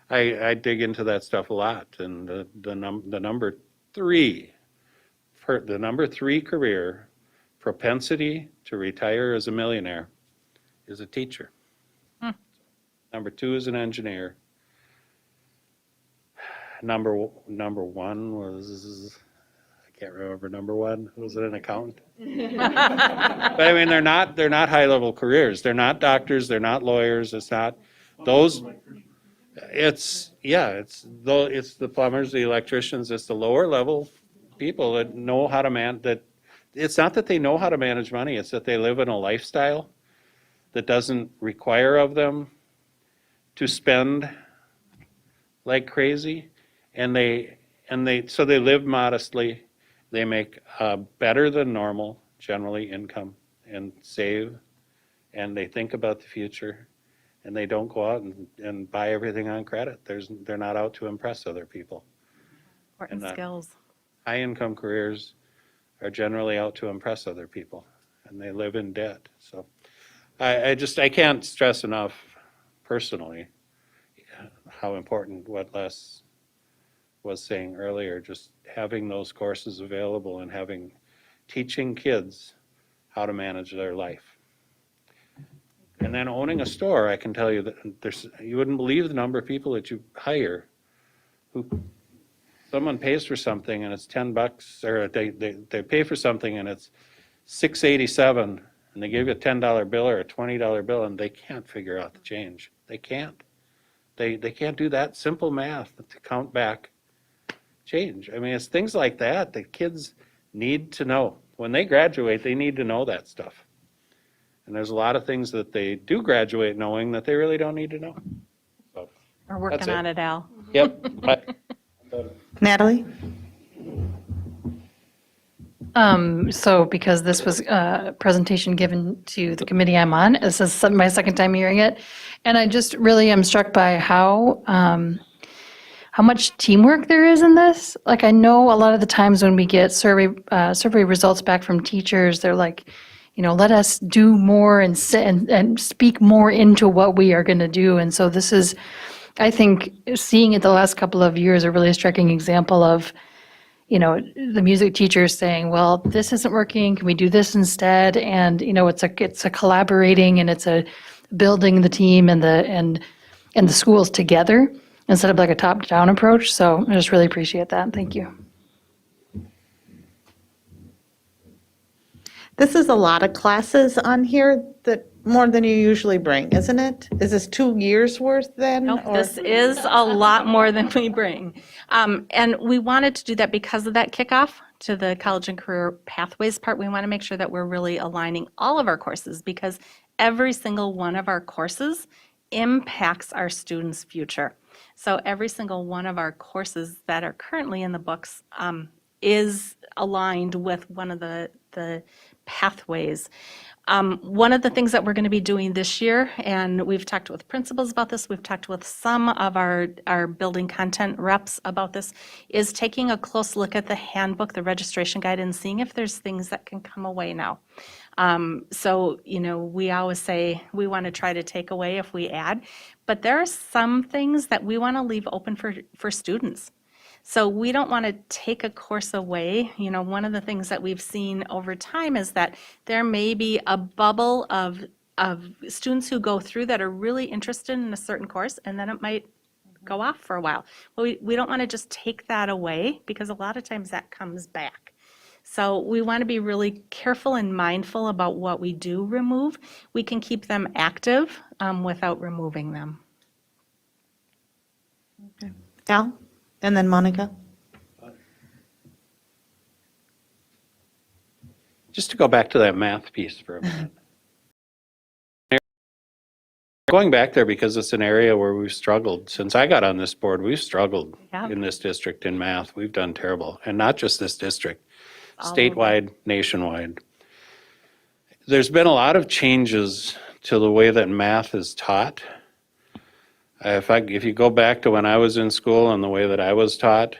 I dig into that stuff a lot, and the number three career propensity to retire as a millionaire is a teacher. Number 2 is an engineer. Number one was, I can't remember number 1. Was it an accountant? But they're not high level careers. They're not doctors. They're not lawyers. It's not those. It's the plumbers, the electricians. It's the lower level people that know how to that. It's not that they know how to manage money. It's that they live in a lifestyle that doesn't require of them to spend like crazy, and they live modestly. They make better than normal, generally, income and save, and they think about the future, and they don't go out and buy everything on credit. They're not out to impress other people. Important skills. High income careers are generally out to impress other people, and they live in debt. So I can't stress enough personally how important what Les was saying earlier, just having those courses available and teaching kids how to manage their life. And then owning a store, I can tell you that you wouldn't believe the number of people that you hire who someone pays for something and it's $10, or they pay for something and it's $6.87, and they give you a $10 bill or a $20 bill, and they can't figure out the change. They can't. They can't do that simple math to count back change. I mean, it's things like that that kids need to know. When they graduate, they need to know that stuff. And there's a lot of things that they do graduate knowing that they really don't need to know. So, We're working on it, Al. yep. Natalie? So because this was a presentation given to the committee I'm on, this is my second time hearing it. And I just really am struck by how much teamwork there is in this. Like, I know a lot of the times when we get survey results back from teachers, they're like, let us do more and speak more into what we are going to do. And so this is, I think, seeing it the last couple of years, a really striking example of, the music teachers saying, well, this isn't working, can we do this instead? And, it's a collaborating, and it's a building the team and the schools together instead of like a top-down approach. So I just really appreciate that. Thank you. This is a lot of classes on here, that more than you usually bring, isn't it? Is this 2 years worth then? Nope, or- this is a lot more than we bring. And we wanted to do that because of that kickoff to the college and career pathways part. We want to make sure that we're really aligning all of our courses, because every single one of our courses impacts our students' future. So every single one of our courses that are currently in the books is aligned with one of the pathways. One of the things that we're going to be doing this year, and we've talked with principals about this, we've talked with some of our building content reps about this, is taking a close look at the handbook, the registration guide, and seeing if there's things that can come away now. So, we always say we want to try to take away if we add, but there are some things that we want to leave open for students. So we don't want to take a course away. One of the things that we've seen over time is that there may be a bubble of students who go through that are really interested in a certain course, and then it might go off for a while. Well, we don't want to just take that away, because a lot of times that comes back. So we want to be really careful and mindful about what we do remove. We can keep them active without removing them. Al? And then Monica? Just to go back to that math piece for a minute. Going back there because it's an area where we've struggled. Since I got on this board, we've struggled in this district in math. We've done terrible. And not just this district, statewide, nationwide. There's been a lot of changes to the way that math is taught. If you go back to when I was in school, and the way that I was taught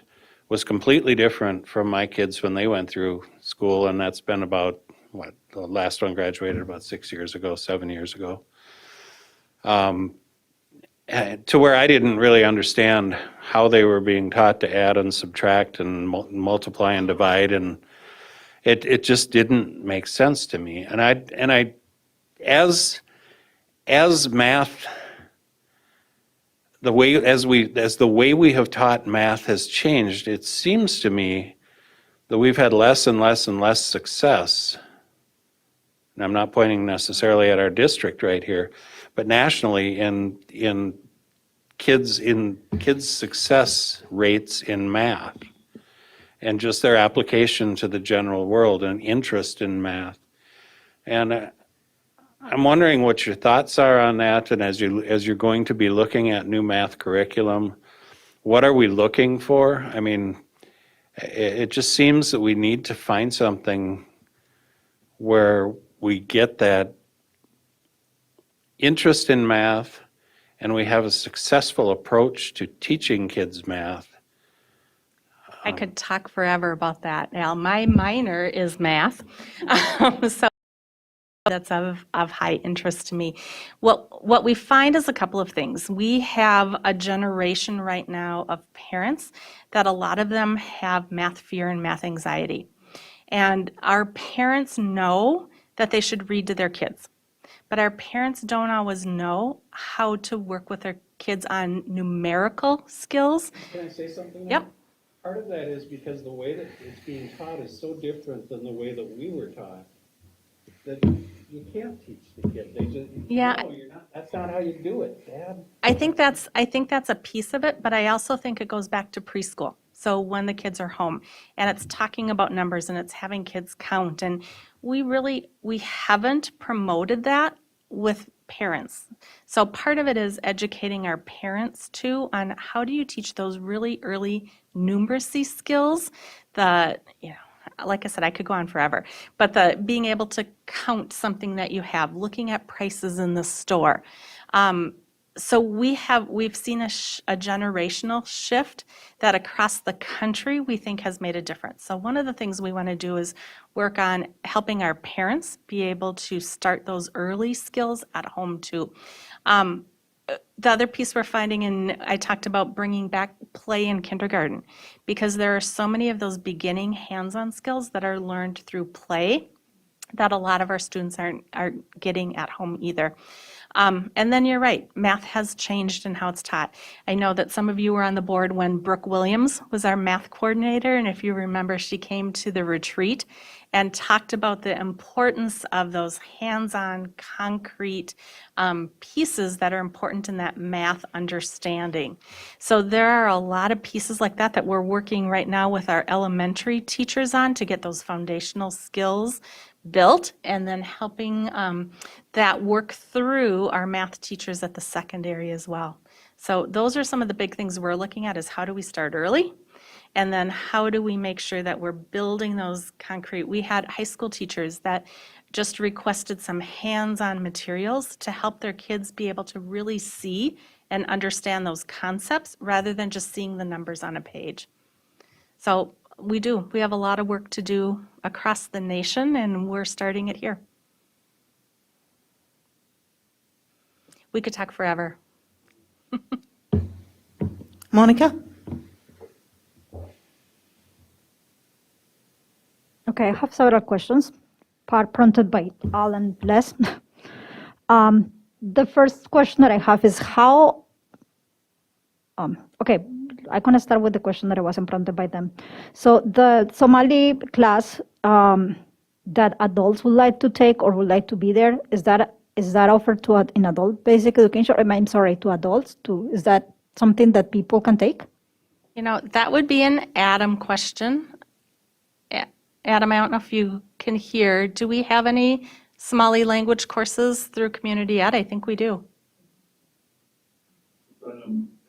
was completely different from my kids when they went through school, and that's been about, the last one graduated about 7 years ago. To where I didn't really understand how they were being taught to add and subtract and multiply and divide, and it just didn't make sense to me. And I as math, the way we have taught math has changed, it seems to me that we've had less and less and less success. And I'm not pointing necessarily at our district right here, but nationally in kids' success rates in math, and just their application to the general world and interest in math. And I'm wondering what your thoughts are on that, and as you're going to be looking at new math curriculum, what are we looking for? I mean, it just seems that we need to find something where we get that interest in math, and we have a successful approach to teaching kids math. I could talk forever about that, Al. My minor is math. So that's of high interest to me. What we find is a couple of things. We have a generation right now of parents that a lot of them have math fear and math anxiety. And our parents know that they should read to their kids, but our parents don't always know how to work with their kids on numerical skills. Can I say something? now? Yep. Part of that is because the way that it's being taught is so different than the way that we were taught, that you can't teach the kid. They just, Yeah. no, you're not, that's not how you do it, Dad. I think that's a piece of it, but I also think it goes back to preschool. So when the kids are home and it's talking about numbers and it's having kids count, and we haven't promoted that with parents. So part of it is educating our parents too on how do you teach those really early numeracy skills that, like I said, I could go on forever, but the being able to count something that you have, looking at prices in the store. So we've seen a generational shift that across the country we think has made a difference. So one of the things we want to do is work on helping our parents be able to start those early skills at home too. The other piece we're finding, and I talked about bringing back play in kindergarten, because there are so many of those beginning hands-on skills that are learned through play that a lot of our students aren't getting at home either. And then you're right, math has changed in how it's taught. I know that some of you were on the board when Brooke Williams was our math coordinator, and if you remember, she came to the retreat and talked about the importance of those hands-on, concrete pieces that are important in that math understanding. So there are a lot of pieces like that that we're working right now with our elementary teachers on to get those foundational skills built, and then helping that work through our math teachers at the secondary as well. So those are some of the big things we're looking at, is how do we start early? And then how do we make sure that we're building those concrete? We had high school teachers that just requested some hands-on materials to help their kids be able to really see and understand those concepts rather than just seeing the numbers on a page. So we have a lot of work to do across the nation, and we're starting it here. We could talk forever. Monica? Okay, I have several questions, part prompted by Alan Bless. The first question that I have is how, okay, I'm going to start with the question that I wasn't prompted by them. So the Somali class that adults would like to take or would like to be there, is that offered to in adult basic education? I'm sorry, to adults? Is that something that people can take? That would be an Adam question. Adam, I don't know if you can hear. Do we have any Somali language courses through Community Ed? I think we do.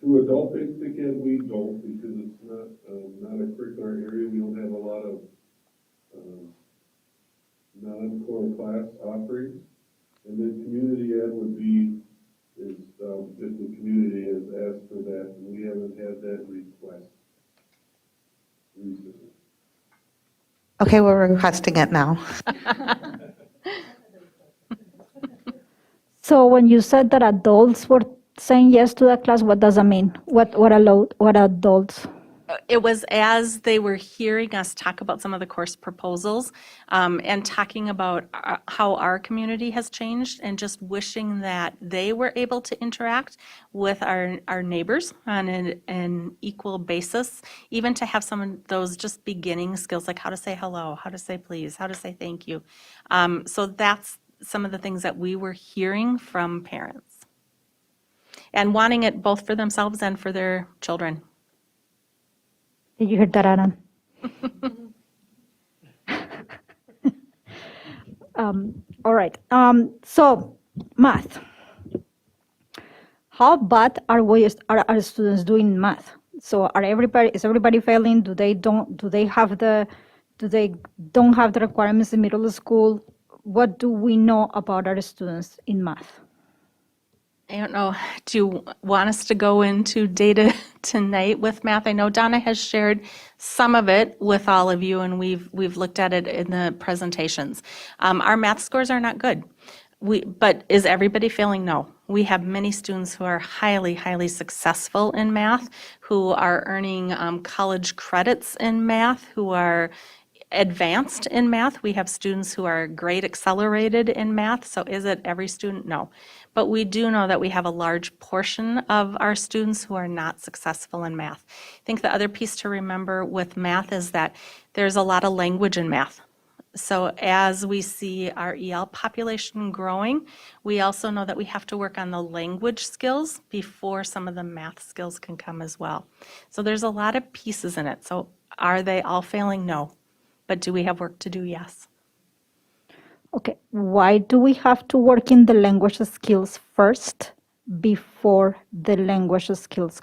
Through adult basic ed, we don't, because it's not a curricular area. We don't have a lot of non-core class offerings. And then community ed would be, if the community has asked for that, and we haven't had that request recently. Okay, we're requesting it now. So when you said that adults were saying yes to that class, what does that mean? What adults? It was as they were hearing us talk about some of the course proposals and talking about how our community has changed, and just wishing that they were able to interact with our neighbors on an equal basis, even to have some of those just beginning skills, like how to say hello, how to say please, how to say thank you. So that's some of the things that we were hearing from parents, and wanting it both for themselves and for their children. Did you hear that, Adam? All right. So math. How bad are our students doing in math? So is everybody failing? Do they don't have the requirements in middle school? What do we know about our students in math? I don't know, do you want us to go into data tonight with math? I know Donna has shared some of it with all of you, and we've looked at it in the presentations. Our math scores are not good. But is everybody failing? No. We have many students who are highly, highly successful in math, who are earning college credits in math, who are advanced in math. We have students who are grade accelerated in math. So is it every student? No. But we do know that we have a large portion of our students who are not successful in math. I think the other piece to remember with math is that there's a lot of language in math. So as we see our EL population growing, we also know that we have to work on the language skills before some of the math skills can come as well. So there's a lot of pieces in it. So are they all failing? No. But do we have work to do? Yes. Okay, why do we have to work in the language skills first before the language skills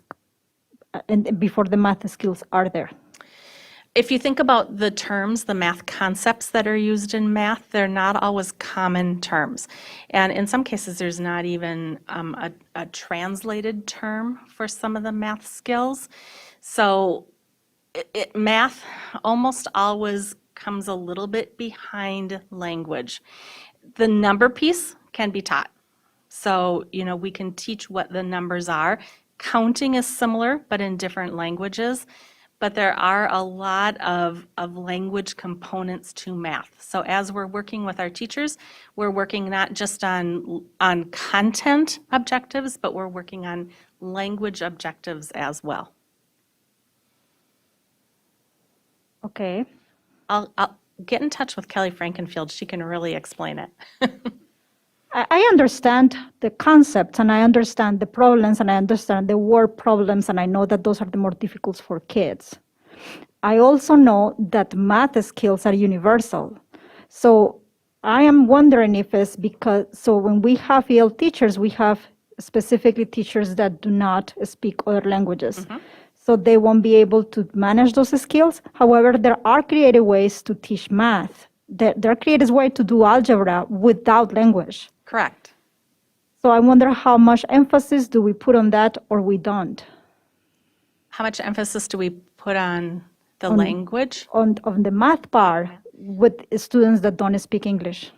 and before the math skills are there? If you think about the terms, the math concepts that are used in math, they're not always common terms. And in some cases, there's not even a translated term for some of the math skills. So math almost always comes a little bit behind language. The number piece can be taught. So, we can teach what the numbers are. Counting is similar, but in different languages. But there are a lot of language components to math. So as we're working with our teachers, we're working not just on content objectives, but we're working on language objectives as well. Okay. I'll get in touch with Kelly Frankenfield. She can really explain it. I understand the concepts and I understand the problems and I understand the word problems and I know that those are the more difficult for kids. I also know that math skills are universal. So I am wondering if it's because, so when we have EL teachers, we have specifically teachers that do not speak other languages. So they won't be able to manage those skills. However, there are creative ways to teach math. There are creative ways to do algebra without language. Correct. So I wonder how much emphasis do we put on that or we don't? How much emphasis do we put on the language? On the math part with students that don't speak English.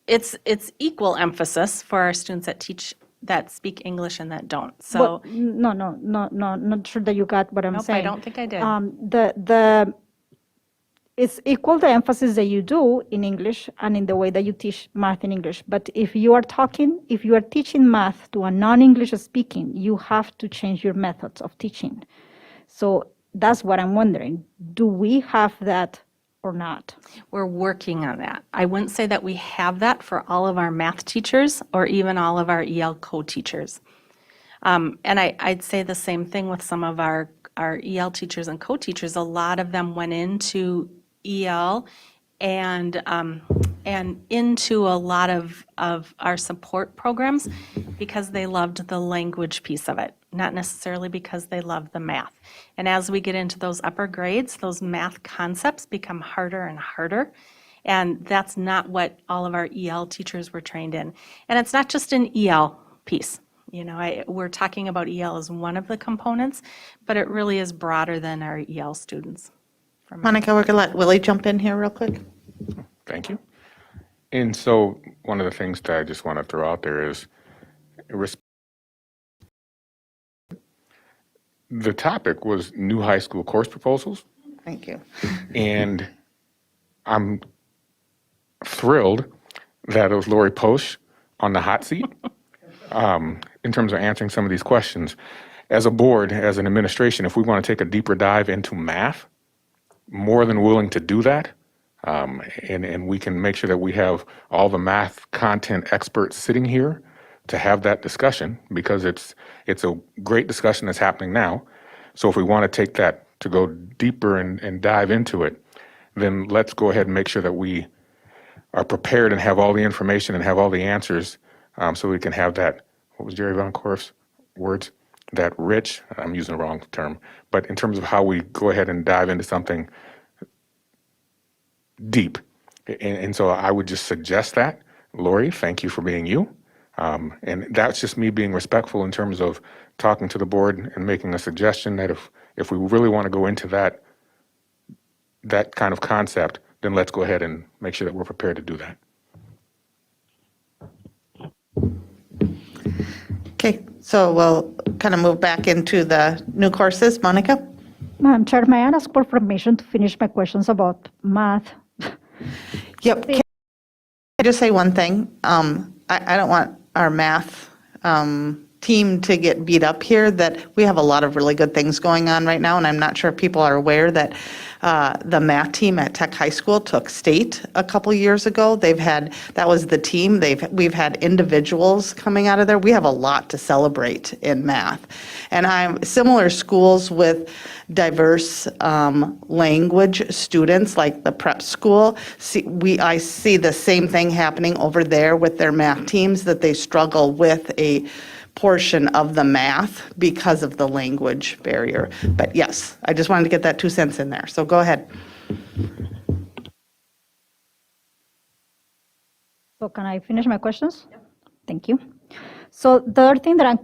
It's equal emphasis for our students that speak English and that don't. So No, not sure that you got what I'm nope, saying. I don't think I did. It's equal the emphasis that you do in English and in the way that you teach math in English. But if you are teaching math to a non-English speaking, you have to change your methods of teaching. So that's what I'm wondering. Do we have that or not? We're working on that. I wouldn't say that we have that for all of our math teachers or even all of our EL co-teachers. And I'd say the same thing with some of our EL teachers and co-teachers. A lot of them went into EL and into a lot of our support programs because they loved the language piece of it, not necessarily because they loved the math. And as we get into those upper grades, those math concepts become harder and harder. And that's not what all of our EL teachers were trained in. And it's not just an EL piece. We're talking about EL as one of the components, but it really is broader than our EL students. Monica, we're going to let Willie jump in here real quick. Thank you. And so one of the things that I just want to throw out there is the topic was new high school course proposals. Thank you. And I'm thrilled that it was Lori Posch on the hot seat in terms of answering some of these questions. As a board, as an administration, if we want to take a deeper dive into math, more than willing to do that. And we can make sure that we have all the math content experts sitting here to have that discussion because it's a great discussion that's happening now. So if we want to take that to go deeper and dive into it, then let's go ahead and make sure that we are prepared and have all the information and have all the answers so we can have that, what was Jerry Van Korf's words? That rich, I'm using the wrong term, but in terms of how we go ahead and dive into something deep. And so I would just suggest that. Lori, thank you for being you. And that's just me being respectful in terms of talking to the board and making a suggestion that if we really want to go into that kind of concept, then let's go ahead and make sure that we're prepared to do that. Okay, so we'll kind of move back into the new courses. Monica? Madam Chair, may I ask for permission to finish my questions about math? Yep. Can I just say one thing? I don't want our math team to get beat up here, that we have a lot of really good things going on right now, and I'm not sure if people are aware that the math team at Tech High School took state a couple years ago. That was the team. We've had individuals coming out of there. We have a lot to celebrate in math. And similar schools with diverse language students, like the prep school, I see the same thing happening over there with their math teams, that they struggle with a portion of the math because of the language barrier. But yes, I just wanted to get that 2 cents in there. So go ahead. So can I finish my questions? Thank you. So the other thing that I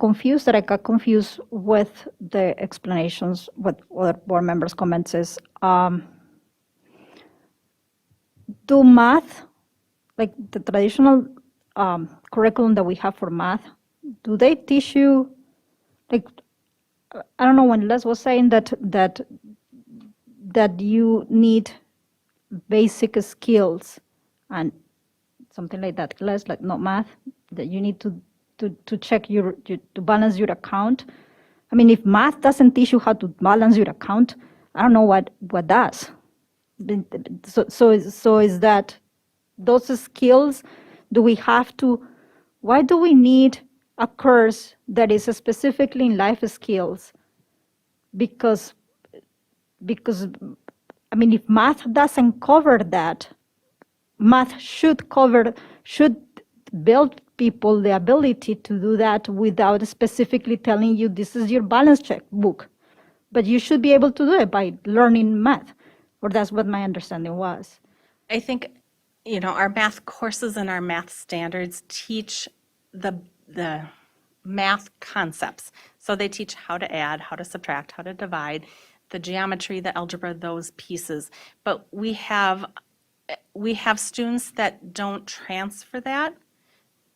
got confused with the explanations, what other board members' comments is, do math, like the traditional curriculum that we have for math, do they teach you, like, I don't know, when Les was saying that you need basic skills and something like that, Les, like not math, that you need to check to balance your account. I mean, if math doesn't teach you how to balance your account, I don't know what does. So is that those skills, why do we need a course that is specifically in life skills? Because I mean, if math doesn't cover that, math should build people the ability to do that without specifically telling you this is your balance check book. But you should be able to do it by learning math, or that's what my understanding was. I think, our math courses and our math standards teach the math concepts. So they teach how to add, how to subtract, how to divide, the geometry, the algebra, those pieces. But we have students that don't transfer that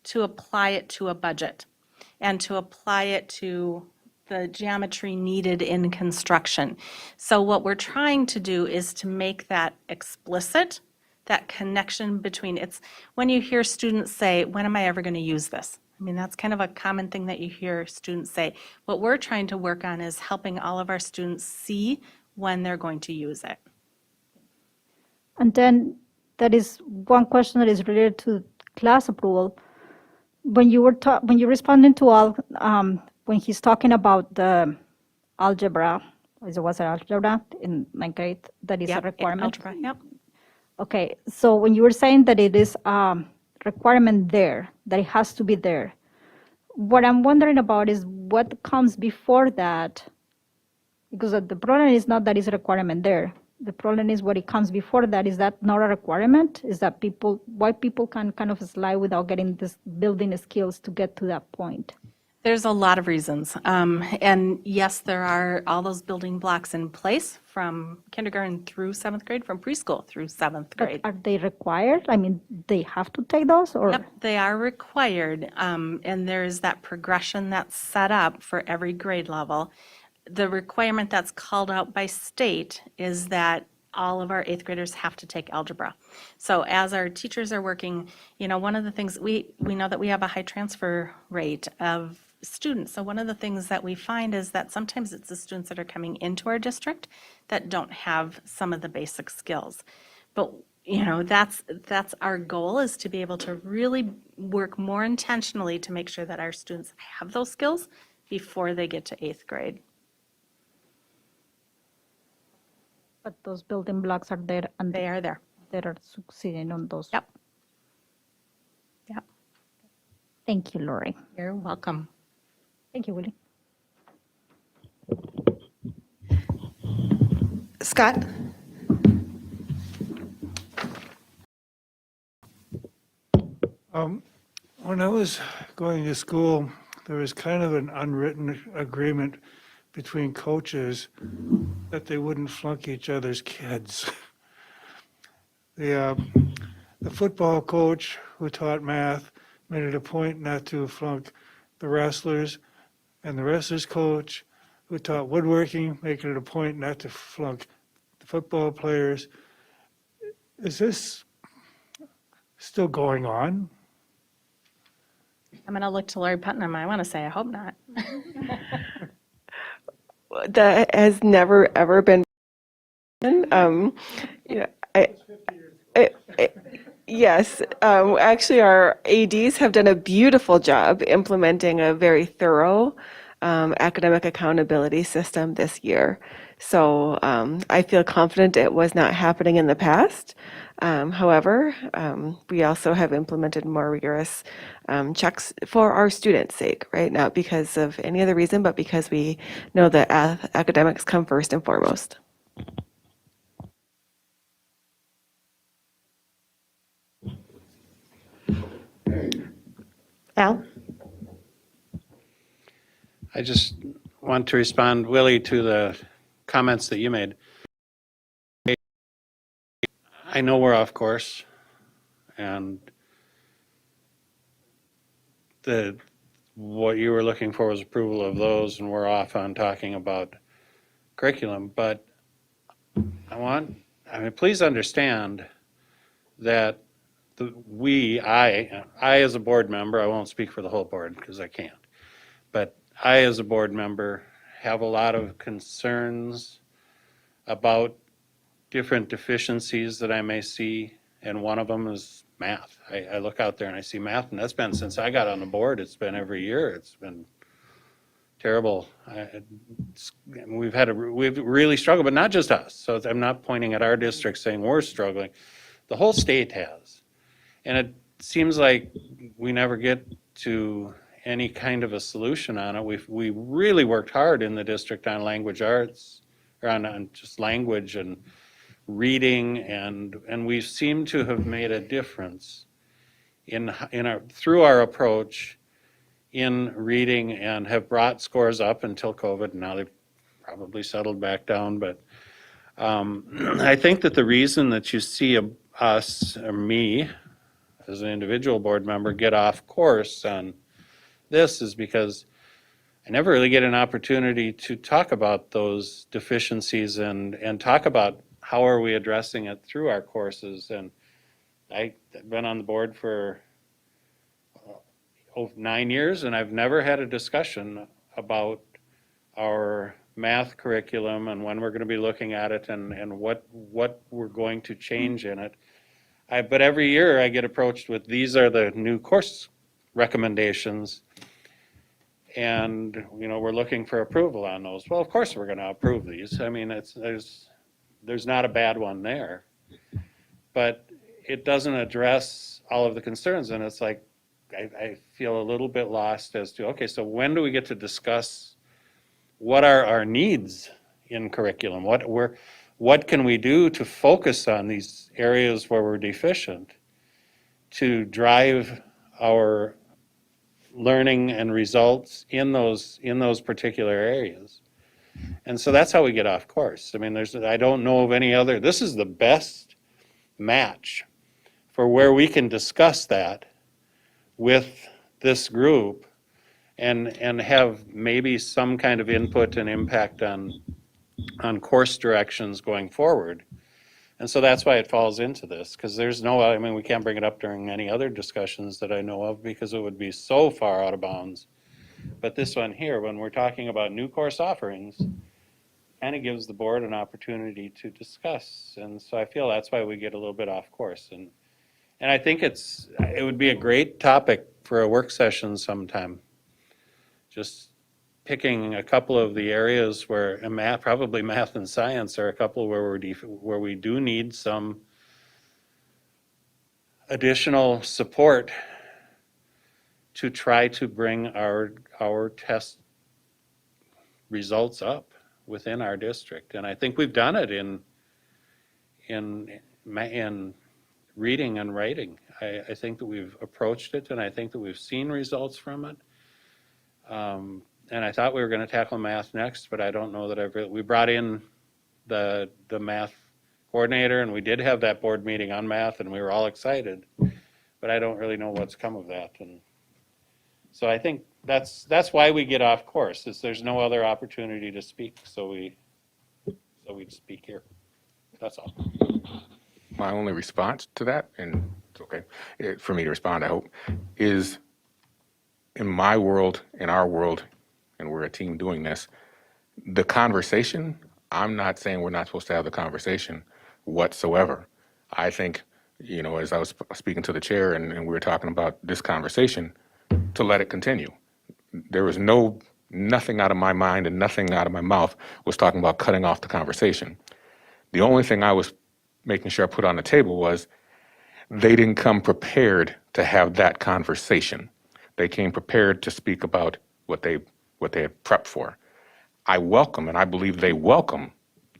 to apply it to a budget and to apply it to the geometry needed in construction. So what we're trying to do is to make that explicit, that connection between when you hear students say, when am I ever going to use this? I mean, that's kind of a common thing that you hear students say. What we're trying to work on is helping all of our students see when they're going to use it. And then that is one question that is related to class approval. When you're responding to all, when he's talking about the algebra, was it algebra in ninth grade, that is a requirement? Algebra, yep. Okay, so when you were saying that it is requirement there, that it has to be there, what I'm wondering about is what comes before that, because the problem is not that it's a requirement there. The problem is what it comes before that. Is that not a requirement? Is that why people can kind of slide without getting this building skills to get to that point? There's a lot of reasons. And yes, there are all those building blocks in place from kindergarten through 7th grade, from preschool through 7th grade. But are they required? I mean, they have to take those, or? Yep, they are required. And there's that progression that's set up for every grade level. The requirement that's called out by state is that all of our 8th graders have to take algebra. So as our teachers are working, one of the things, we know that we have a high transfer rate of students. So one of the things that we find is that sometimes it's the students that are coming into our district that don't have some of the basic skills. But that's our goal, is to be able to really work more intentionally to make sure that our students have those skills before they get to 8th grade. But those building blocks are there, and They are there. they are succeeding on those. Yep. Yep. Thank you, Lori. You're welcome. Thank you, Willie. Scott? One When I was going to school, there was kind of an unwritten agreement between coaches that they wouldn't flunk each other's kids. The football coach who taught math made it a point not to flunk the wrestlers, and the wrestlers coach who taught woodworking making it a point not to flunk the football players. Is this still going on? I'm going to look to Lori Putnam. I want to say, I hope not. That has never ever been. You know, yes, actually, our ADs have done a beautiful job implementing a very thorough academic accountability system this year. So I feel confident it was not happening in the past. However, we also have implemented more rigorous checks for our students' sake, right? Not because of any other reason, but because we know that academics come first and foremost. Al? I just want to respond, Willie, to the comments that you made. I know we're off course, and what you were looking for was approval of those, and we're off on talking about curriculum. But please understand that I as a board member, I won't speak for the whole board because I can't, but I as a board member have a lot of concerns about different deficiencies that I may see, and one of them is math. I look out there and I see math, and that's been since I got on the board. It's been every year. It's been terrible. We've really struggled, but not just us. So I'm not pointing at our district saying we're struggling. The whole state has. And it seems like we never get to any kind of a solution on it. We really worked hard in the district on language arts, or on just language and reading, and we seem to have made a difference through our approach in reading, and have brought scores up until COVID. Now they've probably settled back down, but I think that the reason that you see us, or me, as an individual board member, get off course on this is because I never really get an opportunity to talk about those deficiencies and talk about how are we addressing it through our courses. And I've been on the board for 9 years, and I've never had a discussion about our math curriculum and when we're going to be looking at it and what we're going to change in it. But every year I get approached with, these are the new course recommendations, and we're looking for approval on those. Well, of course we're going to approve these. I mean, there's not a bad one there, but it doesn't address all of the concerns, and it's like I feel a little bit lost as to, okay, so when do we get to discuss what are our needs in curriculum? What can we do to focus on these areas where we're deficient to drive our learning and results in those particular areas? And so that's how we get off course. I mean, I don't know of any other, this is the best match for where we can discuss that with this group and have maybe some kind of input and impact on course directions going forward. And so that's why it falls into this, because we can't bring it up during any other discussions that I know of because it would be so far out of bounds. But this one here, when we're talking about new course offerings, kind of gives the board an opportunity to discuss. And so I feel that's why we get a little bit off course. And I think it would be a great topic for a work session sometime. Just picking a couple of the areas where probably math and science are a couple where we do need some additional support to try to bring our test results up within our district. And I think we've done it in reading and writing. I think that we've approached it, and I think that we've seen results from it. And I thought we were going to tackle math next, but I don't know that we brought in the math coordinator, and we did have that board meeting on math, and we were all excited, but I don't really know what's come of that. And so I think that's why we get off course, is there's no other opportunity to speak, so we speak here. That's all. My only response to that, and it's okay for me to respond, I hope, is in my world, in our world, and we're a team doing this, the conversation, I'm not saying we're not supposed to have the conversation whatsoever. I think, as I was speaking to the chair and we were talking about this conversation, to let it continue. There was nothing out of my mind and nothing out of my mouth was talking about cutting off the conversation. The only thing I was making sure I put on the table was they didn't come prepared to have that conversation. They came prepared to speak about what they had prepped for. I welcome, and I believe they welcome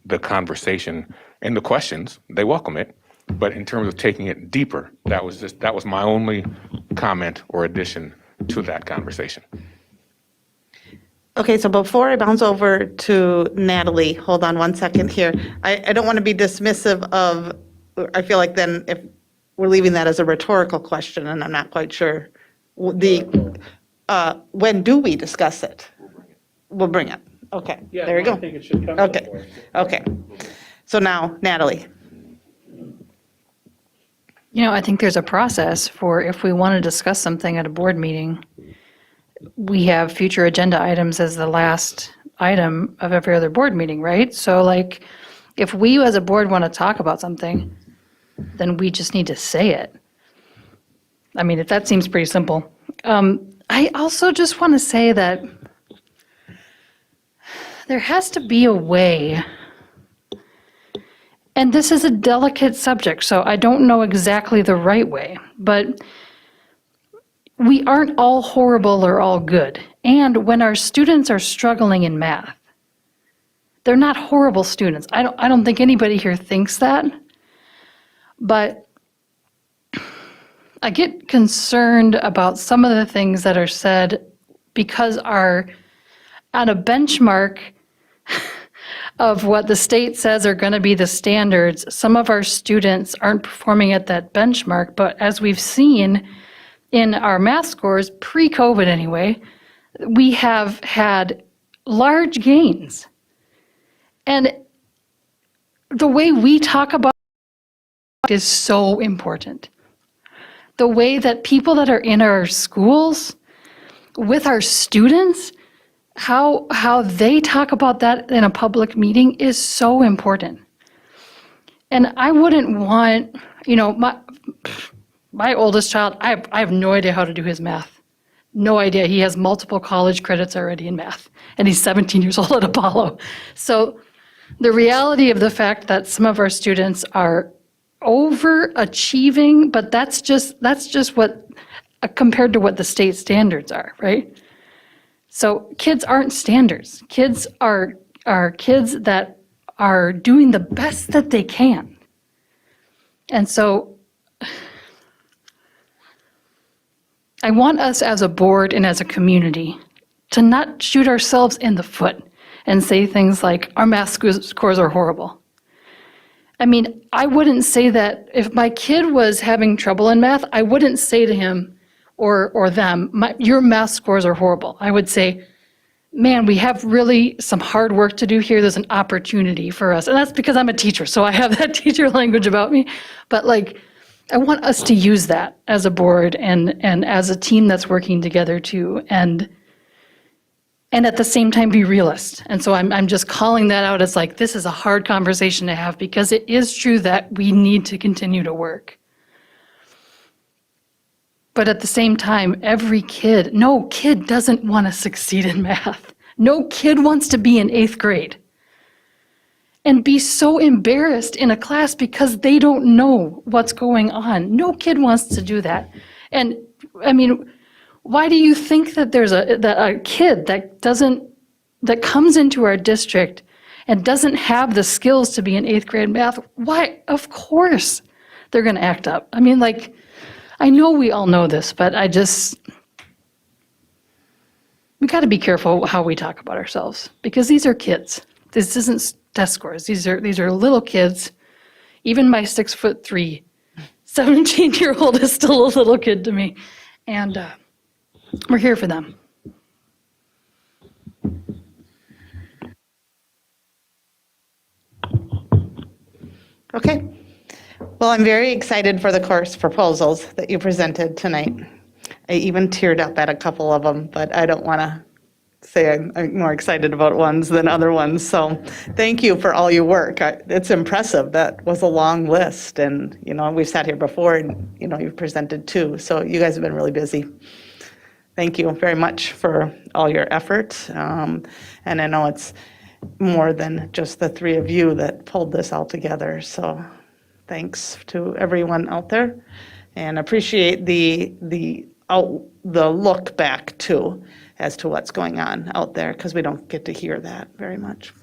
the conversation and the questions. They welcome it, but in terms of taking it deeper, that was my only comment or addition to that conversation. Okay, so before I bounce over to Natalie, hold on one second here. I don't want to be dismissive of, I feel like then if we're leaving that as a rhetorical question, and I'm not quite sure, when do we discuss it? We'll bring it. Okay, Yeah, there you no, go. I think it should come Okay, before. okay. So now, Natalie. I think there's a process for if we want to discuss something at a board meeting, we have future agenda items as the last item of every other board meeting, right? So like, if we as a board want to talk about something, then we just need to say it. I mean, if that seems pretty simple. I also just want to say that there has to be a way, and this is a delicate subject, so I don't know exactly the right way, but we aren't all horrible or all good. And when our students are struggling in math, they're not horrible students. I don't think anybody here thinks that, but I get concerned about some of the things that are said because on a benchmark of what the state says are going to be the standards, some of our students aren't performing at that benchmark, but as we've seen in our math scores, pre-COVID anyway, we have had large gains. And the way we talk about it is so important. The way that people that are in our schools, with our students, how they talk about that in a public meeting is so important. And I wouldn't want, my oldest child, I have no idea how to do his math. No idea. He has multiple college credits already in math, and he's 17 years old at Apollo. So the reality of the fact that some of our students are overachieving, but that's just what, compared to what the state standards are, right? So kids aren't standards. Kids are kids that are doing the best that they can. And so I want us as a board and as a community to not shoot ourselves in the foot and say things like, our math scores are horrible. I mean, I wouldn't say that if my kid was having trouble in math, I wouldn't say to him or them, your math scores are horrible. I would say, man, we have really some hard work to do here. There's an opportunity for us. And that's because I'm a teacher, so I have that teacher language about me. But I want us to use that as a board and as a team that's working together too, and at the same time be realist. And so I'm just calling that out as this is a hard conversation to have, because it is true that we need to continue to work. But at the same time, no kid doesn't want to succeed in math. No kid wants to be in 8th grade and be so embarrassed in a class because they don't know what's going on. No kid wants to do that. And I mean, why do you think that there's a kid that comes into our district and doesn't have the skills to be in 8th grade math? Why? Of course. they're going to act up. I mean, like, I know we all know this, but we got to be careful how we talk about ourselves because these are kids. This isn't test scores. These are little kids. Even my 6'3", 17-year-old is still a little kid to me. And we're here for them. Okay. Well, I'm very excited for the course proposals that you presented tonight. I even teared up at a couple of them, but I don't want to say I'm more excited about ones than other ones. So thank you for all your work. It's impressive. That was a long list. And, we've sat here before and, you've presented too. So you guys have been really busy. Thank you very much for all your effort. And I know it's more than just the three of you that pulled this all together. So thanks to everyone out there and appreciate the look back too as to what's going on out there because we don't get to hear that very much.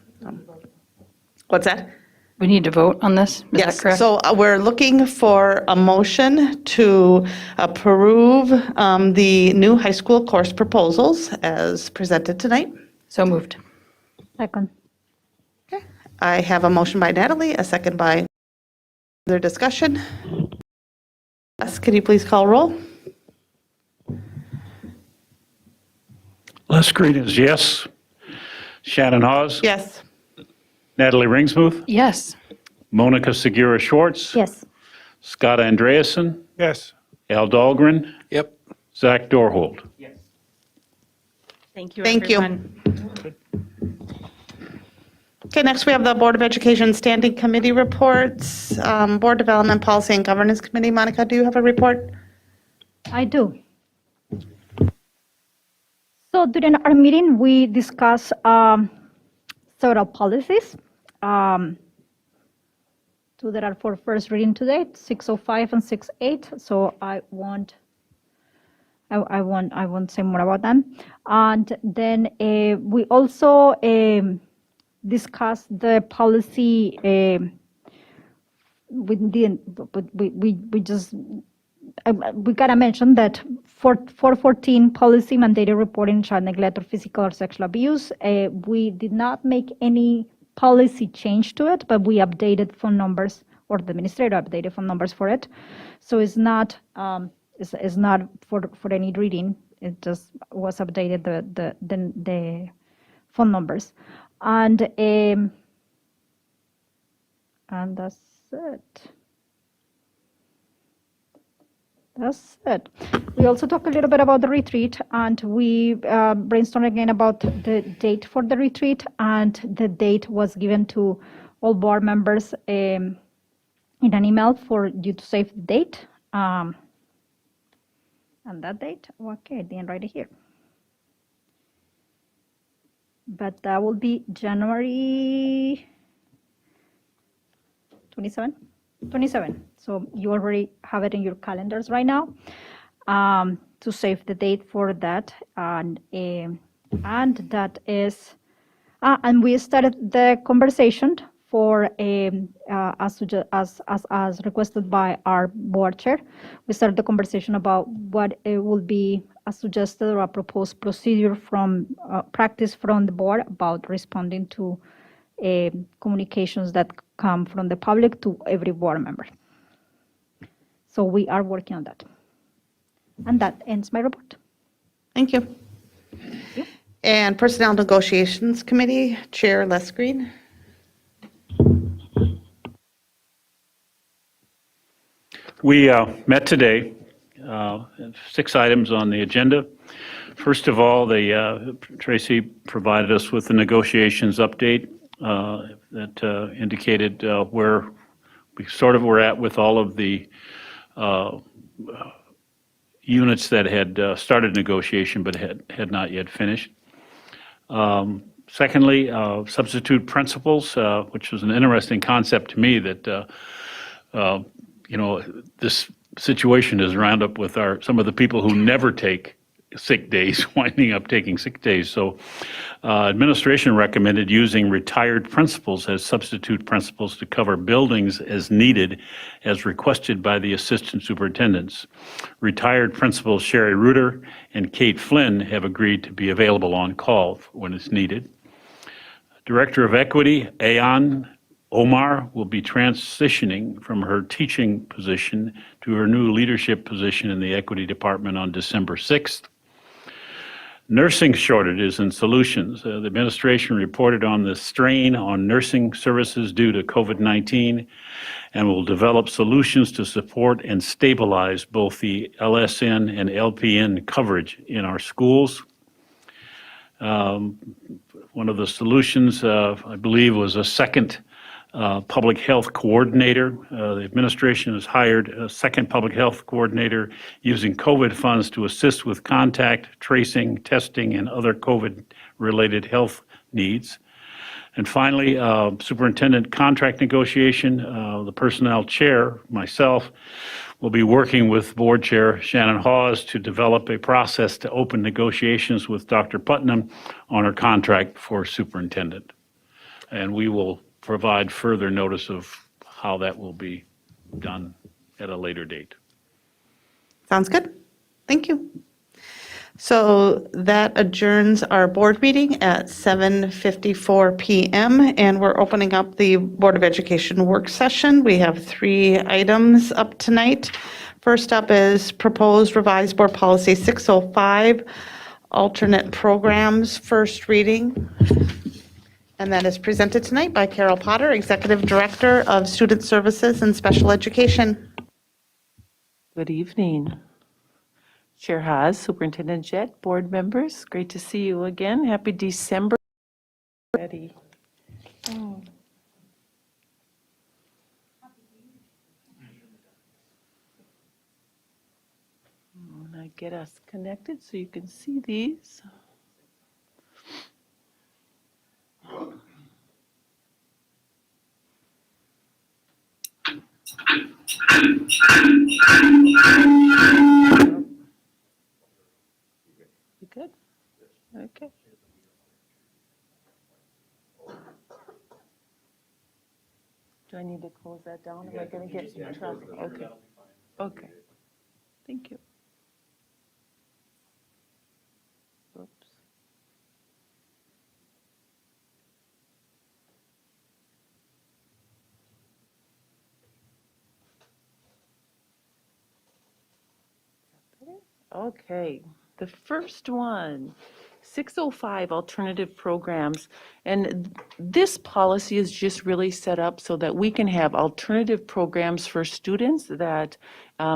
What's that? We need to vote on this? Is Yes, that correct? so we're looking for a motion to approve the new high school course proposals as presented tonight. So moved. Second. I have a motion by Natalie, a second by further discussion. Les, could you please call roll? Les Green is yes. Shannon Hawes? Yes. Natalie Ringsmuth? Yes. Monica Segura Schwartz? Yes. Scott Andreasen? Yes. Al Dahlgren? Yep. Zach Dorhold? Thank you, Thank you. everyone. Okay, next we have the Board of Education Standing Committee reports. Board Development Policy and Governance Committee. Monica, do you have a report? I do. So during our meeting, we discussed several policies. Two that are for first reading today, 605 and 68. So I won't say more about them. And then we also discussed the policy. We gotta mention that for 414 policy mandated reporting child neglect or physical or sexual abuse, we did not make any policy change to it, but we updated phone numbers, or the administrator updated phone numbers for it. So it's not for any reading. It just was updated the phone numbers, and that's it. That's it. We also talked a little bit about the retreat, and we brainstormed again about the date for the retreat, and the date was given to all board members in an email for you to save the date. And that date, okay, I didn't write it here. But that will be January 27? 27. So you already have it in your calendars right now to save the date for that. And that is, and we started the conversation for as requested by our board chair. We started the conversation about what it will be a suggested or a proposed procedure from practice from the board about responding to communications that come from the public to every board member. So we are working on that. And that ends my report. Thank you. And Personnel Negotiations Committee, Chair Les Green. We met today, 6 items on the agenda. First of all, Tracy provided us with the negotiations update that indicated where we sort of were at with all of the units that had started negotiation but had not yet finished. Secondly, substitute principals, which was an interesting concept to me that this situation is round up with some of the people who never take sick days, winding up taking sick days. So Administration recommended using retired principals as substitute principals to cover buildings as needed, as requested by the assistant superintendents. Retired principals Sherry Reuter and Kate Flynn have agreed to be available on call when it's needed. Director of Equity, Ayan Omar, will be transitioning from her teaching position to her new leadership position in the Equity Department on December 6th. Nursing shortages and solutions. The administration reported on the strain on nursing services due to COVID-19 and will develop solutions to support and stabilize both the LSN and LPN coverage in our schools. One of the solutions, I believe, was a second public health coordinator. The administration has hired a second public health coordinator using COVID funds to assist with contact tracing, testing, and other COVID-related health needs. And finally, superintendent contract negotiation. The personnel chair, myself, will be working with board chair Shannon Hawes to develop a process to open negotiations with Dr. Putnam on her contract for superintendent. And we will provide further notice of how that will be done at a later date. Sounds good. Thank you. So that adjourns our board meeting at 7:54 PM, and we're opening up the Board of Education work session. We have 3 items up tonight. First up is proposed revised board policy 605, alternate programs, first reading. And that is presented tonight by Carol Potter, Executive Director of Student Services and Special Education. Good evening. Chair Haas, Superintendent Jett, board members, great to see you again. Happy December already. When I get us connected so you can see these. You good? Okay. Do I need to close that down? Am I going to get some trouble? Okay. Okay. Thank you. Oops. Okay, the first one, 605 alternative programs. And this policy is just really set up so that we can have alternative programs for students that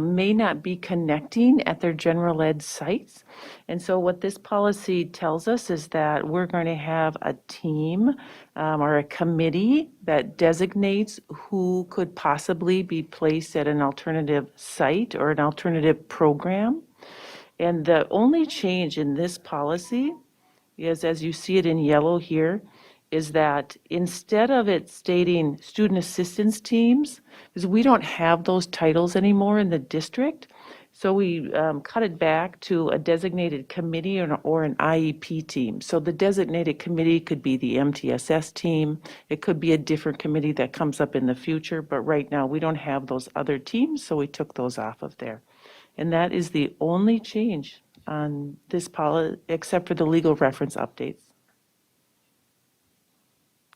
may not be connecting at their general ed sites. And so what this policy tells us is that we're going to have a team or a committee that designates who could possibly be placed at an alternative site or an alternative program. And the only change in this policy is, as you see it in yellow here, is that instead of it stating student assistance teams, because we don't have those titles anymore in the district, so we cut it back to a designated committee or an IEP team. So the designated committee could be the MTSS team. It could be a different committee that comes up in the future, but right now we don't have those other teams, so we took those off of there. And that is the only change on this policy, except for the legal reference updates.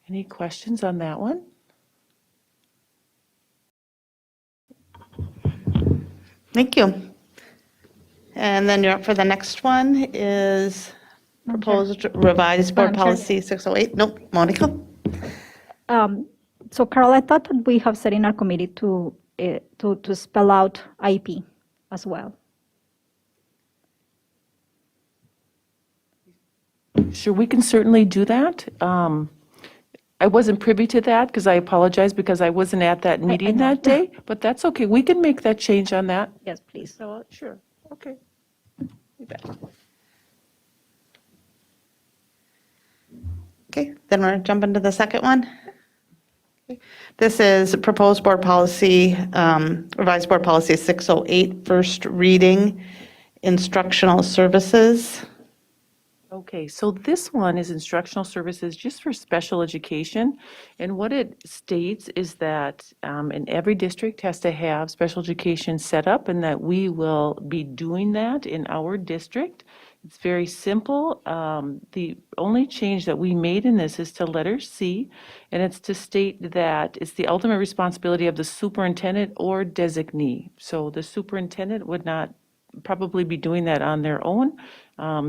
Any questions on that one? Thank you. And then you're up for the next one is proposed revised board Madam Chair. policy 608. Nope, Monica. So Carol, I thought that we have said in our committee to spell out IEP as well. Sure, we can certainly do that. I wasn't privy to that because I apologize because I wasn't at that meeting know. that day, but that's okay. We can make that change on that. Yes, please. So, sure, okay. You bet. Okay, then we're jumping to the second one. This is proposed board policy, revised board policy 608, first reading, instructional services. Okay, so this one is instructional services just for special education. And what it states is that in every district has to have special education set up and that we will be doing that in our district. It's very simple. The only change that we made in this is to letter C, and it's to state that it's the ultimate responsibility of the superintendent or designee. So the superintendent would not probably be doing that on their own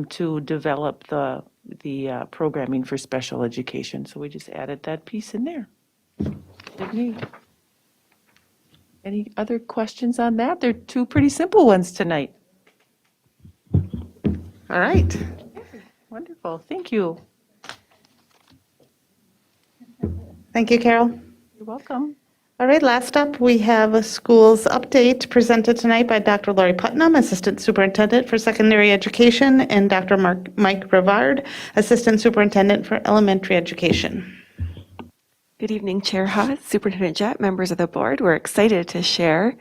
to develop the programming for special education. So we just added that piece in there. Designee. Any other questions on that? They're two pretty simple ones tonight. All right. Wonderful, thank you. Thank you, Carol. You're welcome. All right, last up, we have a schools update presented tonight by Dr. Lori Putnam, Assistant Superintendent for Secondary Education, and Dr. Mike Rivard, Assistant Superintendent for Elementary Education. Good evening, Chair Haas, Superintendent Jett, members of the board. We're excited to share.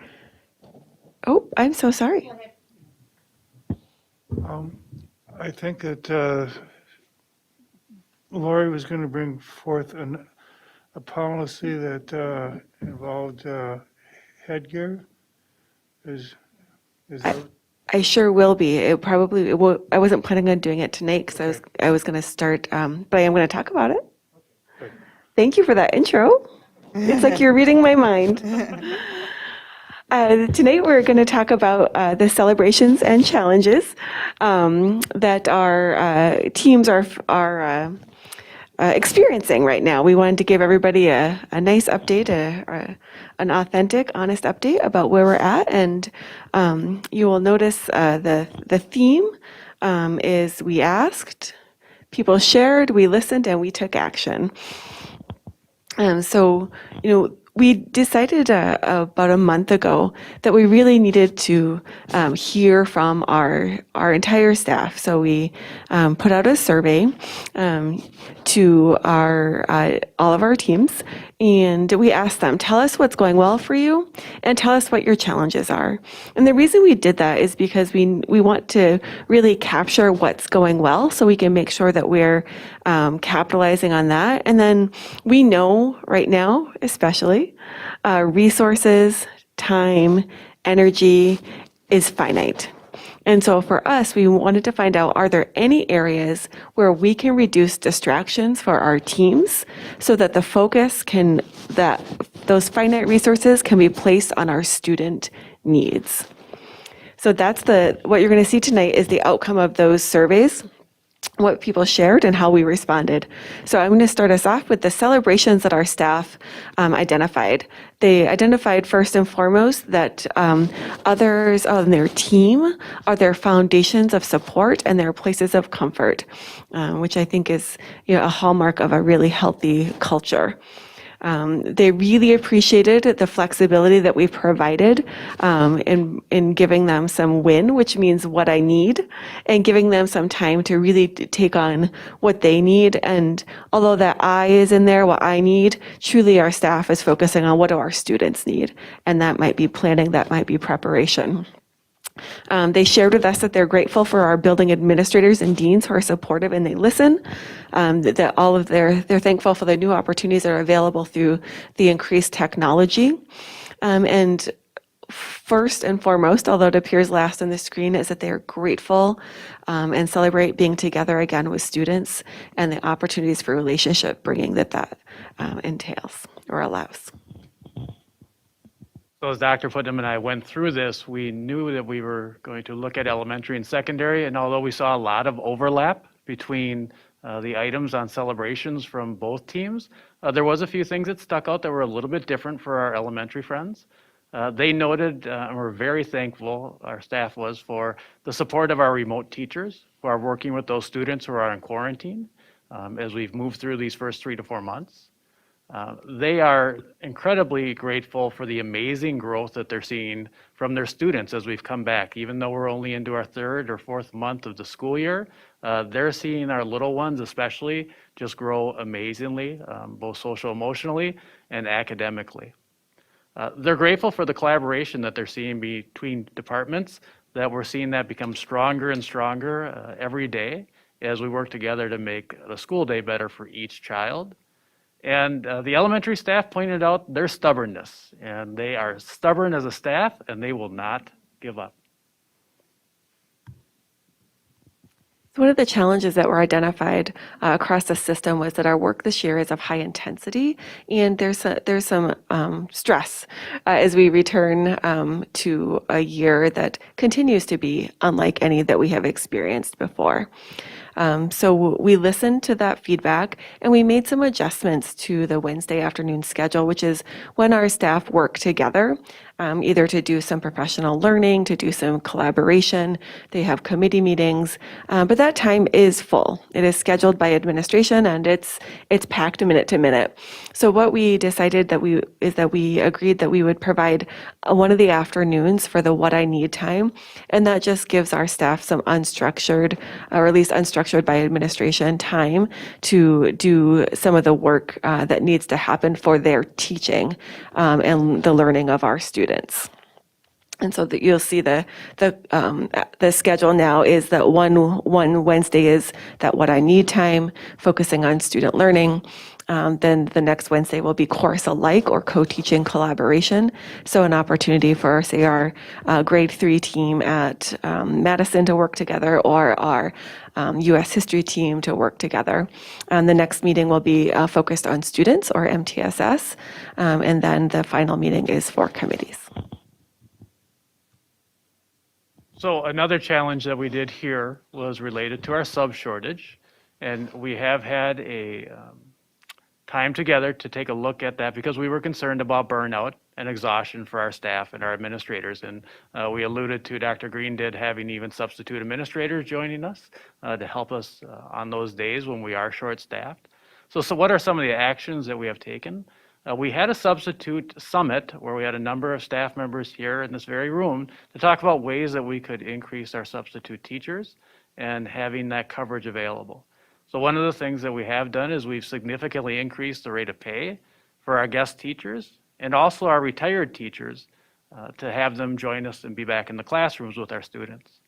Oh, I'm so sorry. I think that Lori was going to bring forth a policy that involved headgear. Is that? I sure will be. I wasn't planning on doing it tonight because I was going to start, but I am going to talk about it. Thank you for that intro. It's like you're reading my mind. Tonight we're going to talk about the celebrations and challenges that our teams are experiencing right now. We wanted to give everybody a nice update, an authentic, honest update about where we're at. And you will notice the theme is we asked, people shared, we listened, and we took action. So, we decided about a month ago that we really needed to hear from our entire staff. So we put out a survey to all of our teams, and we asked them, tell us what's going well for you, and tell us what your challenges are. And the reason we did that is because we want to really capture what's going well, so we can make sure that we're capitalizing on that. And then we know right now, especially, resources, time, energy is finite. And so for us, we wanted to find out, are there any areas where we can reduce distractions for our teams so that the focus that those finite resources can be placed on our student needs? So that's what you're going to see tonight is the outcome of those surveys, what people shared and how we responded. So I'm going to start us off with the celebrations that our staff identified. They identified first and foremost that others on their team are their foundations of support and their places of comfort, which I think is a hallmark of a really healthy culture. They really appreciated the flexibility that we've provided in giving them some win, which means what I need, and giving them some time to really take on what they need. And although that I is in there, what I need, truly our staff is focusing on what do our students need. And that might be planning, that might be preparation. They shared with us that they're grateful for our building administrators and deans who are supportive and they listen. That they're thankful for the new opportunities that are available through the increased technology. And first and foremost, although it appears last on the screen, is that they're grateful and celebrate being together again with students and the opportunities for relationship bringing that entails or allows. So as Dr. Putnam and I went through this, we knew that we were going to look at elementary and secondary, and although we saw a lot of overlap between the items on celebrations from both teams, there was a few things that stuck out that were a little bit different for our elementary friends. They noted, and we're very thankful, our staff was, for the support of our remote teachers who are working with those students who are in quarantine as we've moved through these first 3 to 4 months. They are incredibly grateful for the amazing growth that they're seeing from their students as we've come back. Even though we're only into our 3rd or 4th month of the school year, they're seeing our little ones especially just grow amazingly, both social emotionally and academically. They're grateful for the collaboration that they're seeing between departments, that we're seeing that become stronger and stronger every day as we work together to make the school day better for each child. And the elementary staff pointed out their stubbornness, and they are stubborn as a staff, and they will not give up. One of the challenges that were identified across the system was that our work this year is of high intensity, and there's some stress as we return to a year that continues to be unlike any that we have experienced before. So we listened to that feedback and we made some adjustments to the Wednesday afternoon schedule, which is when our staff work together, either to do some professional learning, to do some collaboration. They have committee meetings, but that time is full. It is scheduled by administration and it's packed minute to minute. So what we decided that we agreed that we would provide one of the afternoons for the what I need time, and that just gives our staff some unstructured, or at least unstructured by administration time to do some of the work that needs to happen for their teaching and the learning of our students. And so that you'll see the schedule now is that one Wednesday is that what I need time, focusing on student learning. Then the next Wednesday will be course alike or co-teaching collaboration. So an opportunity for, say, our grade 3 team at Madison to work together, or our U.S. history team to work together. And the next meeting will be focused on students, or MTSS. And then the final meeting is for committees. So another challenge that we did here was related to our sub shortage. And we have had a time together to take a look at that because we were concerned about burnout and exhaustion for our staff and our administrators. And we alluded to, Dr. Green did, having even substitute administrators joining us to help us on those days when we are short-staffed. So what are some of the actions that we have taken? We had a substitute summit where we had a number of staff members here in this very room to talk about ways that we could increase our substitute teachers and having that coverage available. So one of the things that we have done is we've significantly increased the rate of pay for our guest teachers and also our retired teachers to have them join us and be back in the classrooms with our students.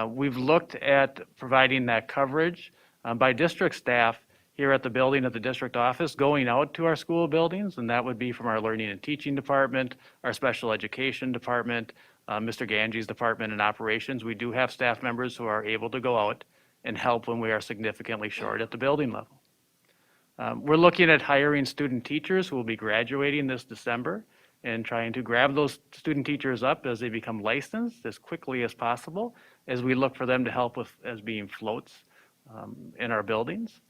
We've looked at providing that coverage by district staff here at the building at the district office, going out to our school buildings, and that would be from our learning and teaching department, our special education department, Mr. Ganji's department and operations. We do have staff members who are able to go out and help when we are significantly short at the building level. We're looking at hiring student teachers who will be graduating this December and trying to grab those student teachers up as they become licensed as quickly as possible, as we look for them to help with as being floats in our buildings.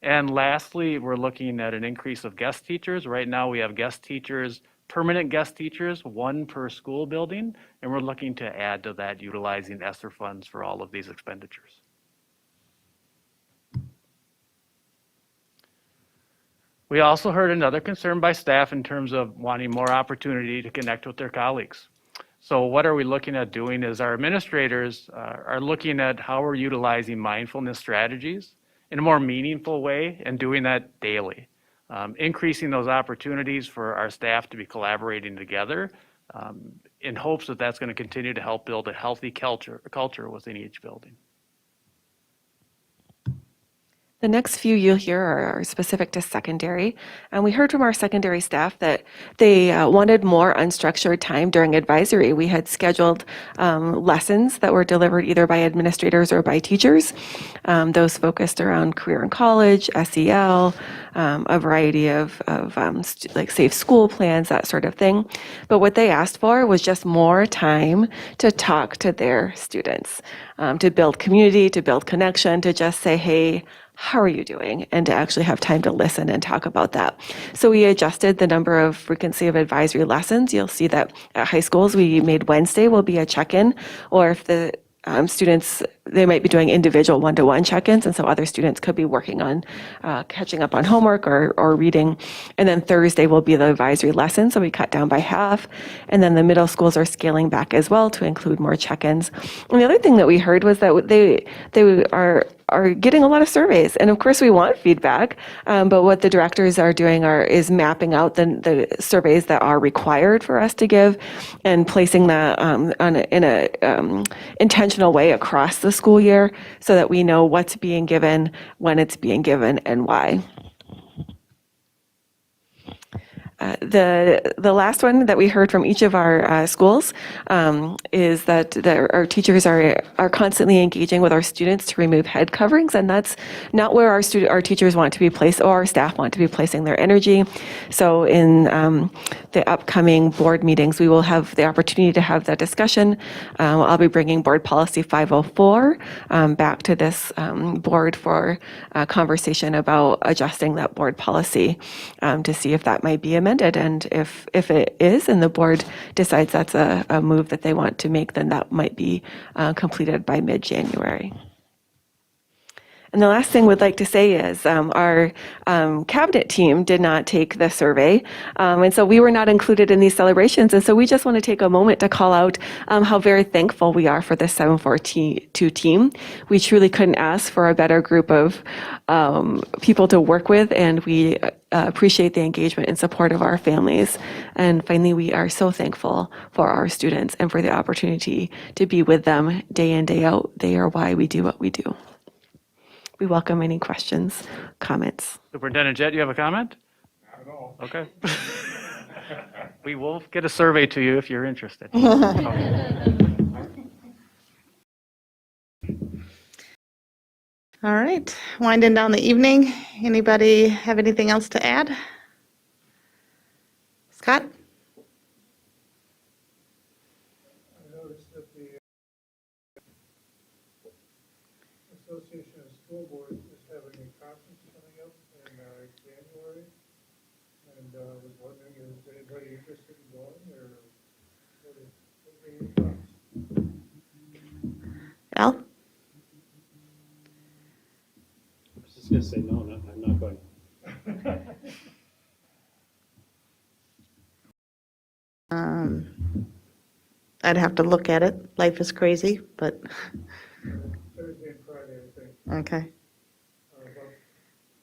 And lastly, we're looking at an increase of guest teachers. Right now we have guest teachers, permanent guest teachers, 1 per school building, and we're looking to add to that utilizing ESSER funds for all of these expenditures. We also heard another concern by staff in terms of wanting more opportunity to connect with their colleagues. So what are we looking at doing is our administrators are looking at how we're utilizing mindfulness strategies in a more meaningful way and doing that daily. Increasing those opportunities for our staff to be collaborating together in hopes that that's going to continue to help build a healthy culture within each building. The next few you'll hear are specific to secondary. And we heard from our secondary staff that they wanted more unstructured time during advisory. We had scheduled lessons that were delivered either by administrators or by teachers, those focused around career and college, SEL, a variety of like safe school plans, that sort of thing. But what they asked for was just more time to talk to their students, to build community, to build connection, to just say, hey, how are you doing? And to actually have time to listen and talk about that. So we adjusted the number of frequency of advisory lessons. You'll see that at high schools, we made Wednesday will be a check-in, or if the students, they might be doing individual one-to-one check-ins, and so other students could be working on catching up on homework or reading. And then Thursday will be the advisory lesson, so we cut down by half. And then the middle schools are scaling back as well to include more check-ins. And the other thing that we heard was that they are are getting a lot of surveys. And of course, we want feedback, but what the directors are doing is mapping out the surveys that are required for us to give and placing that in a intentional way across the school year so that we know what's being given, when it's being given, and why. The last one that we heard from each of our schools is that our teachers are constantly engaging with our students to remove head coverings, and that's not where our teachers want to be placed or our staff want to be placing their energy. So in the upcoming board meetings, we will have the opportunity to have that discussion. I'll be bringing Board Policy 504 back to this board for conversation about adjusting that board policy to see if that might be amended. And if it is, and the board decides that's a move that they want to make, then that might be completed by mid-January. And the last thing we'd like to say is our cabinet team did not take the survey, and so we were not included in these celebrations. And so we just want to take a moment to call out how very thankful we are for this 742 team. We truly couldn't ask for a better group of people to work with, and we appreciate the engagement and support of our families. And finally, we are so thankful for our students and for the opportunity to be with them day in, day out. They are why we do what we do. We welcome any questions, comments. Superintendent Jett, you have a comment? Not at all. Okay. We will get a survey to you if you're interested. All right, winding down the evening. Anybody have anything else to add? Scott? I noticed that the Association of School Boards is having a conference coming up in January, and was wondering, is anybody interested in going, or what are your thoughts? Al? I was just gonna say, no, I'm not going. I'd have to look at it. Life is crazy, but, Thursday and Friday, I think, okay. about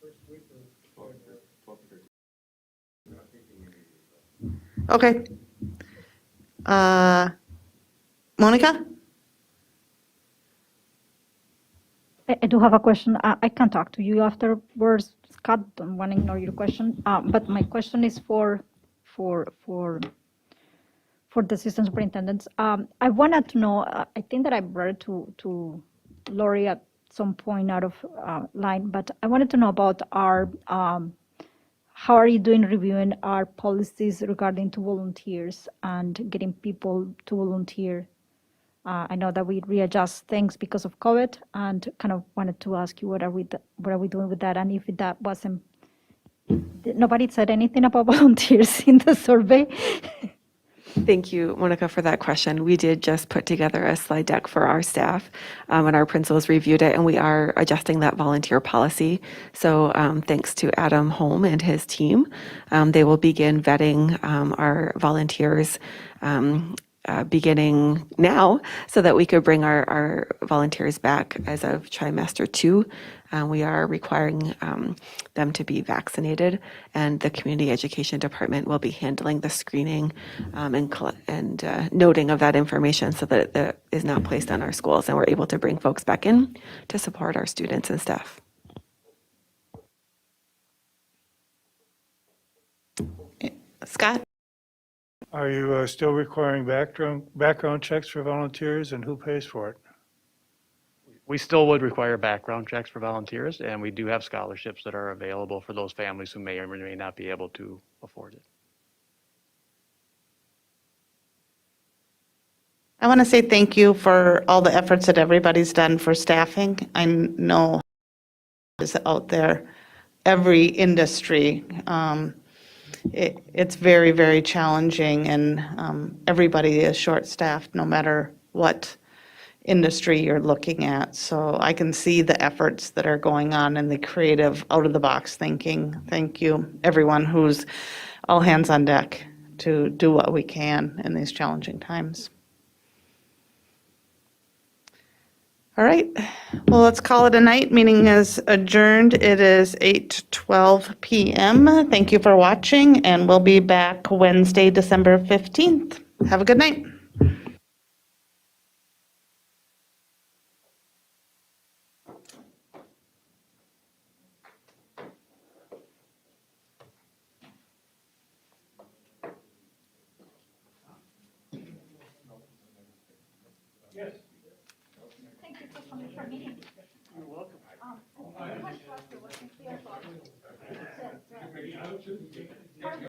first week of Okay. Monica? I do have a question. I can talk to you afterwards, Scott. Don't want to ignore your question. But my question is for the assistant superintendents. I wanted to know. I think that I brought it to Lori at some point out of line, but I wanted to know about our. How are you doing reviewing our policies regarding to volunteers and getting people to volunteer? I know that we readjust things because of COVID, and kind of wanted to ask you what are we doing with that, and if that wasn't, nobody said anything about volunteers in the survey. Thank you, Monica, for that question. We did just put together a slide deck for our staff, and our principals reviewed it, and we are adjusting that volunteer policy. So thanks to Adam Holm and his team, they will begin vetting our volunteers beginning now so that we could bring our volunteers back as of trimester 2. We are requiring them to be vaccinated, and the community education department will be handling the screening and noting of that information so that it is not placed on our schools, and we're able to bring folks back in to support our students and staff. Scott? Are you still requiring background checks for volunteers, and who pays for it? We still would require background checks for volunteers, and we do have scholarships that are available for those families who may or may not be able to afford it. I want to say thank you for all the efforts that everybody's done for staffing. I know is out there, every industry. It's very, very challenging, and everybody is short-staffed no matter what industry you're looking at. So I can see the efforts that are going on in the creative, out-of-the-box thinking. Thank you, everyone who's all hands on deck to do what we can in these challenging times. All right, well, let's call it a night. Meeting is adjourned. It is 8:12 p.m. Thank you for watching, and we'll be back Wednesday, December 15th. Have a good night.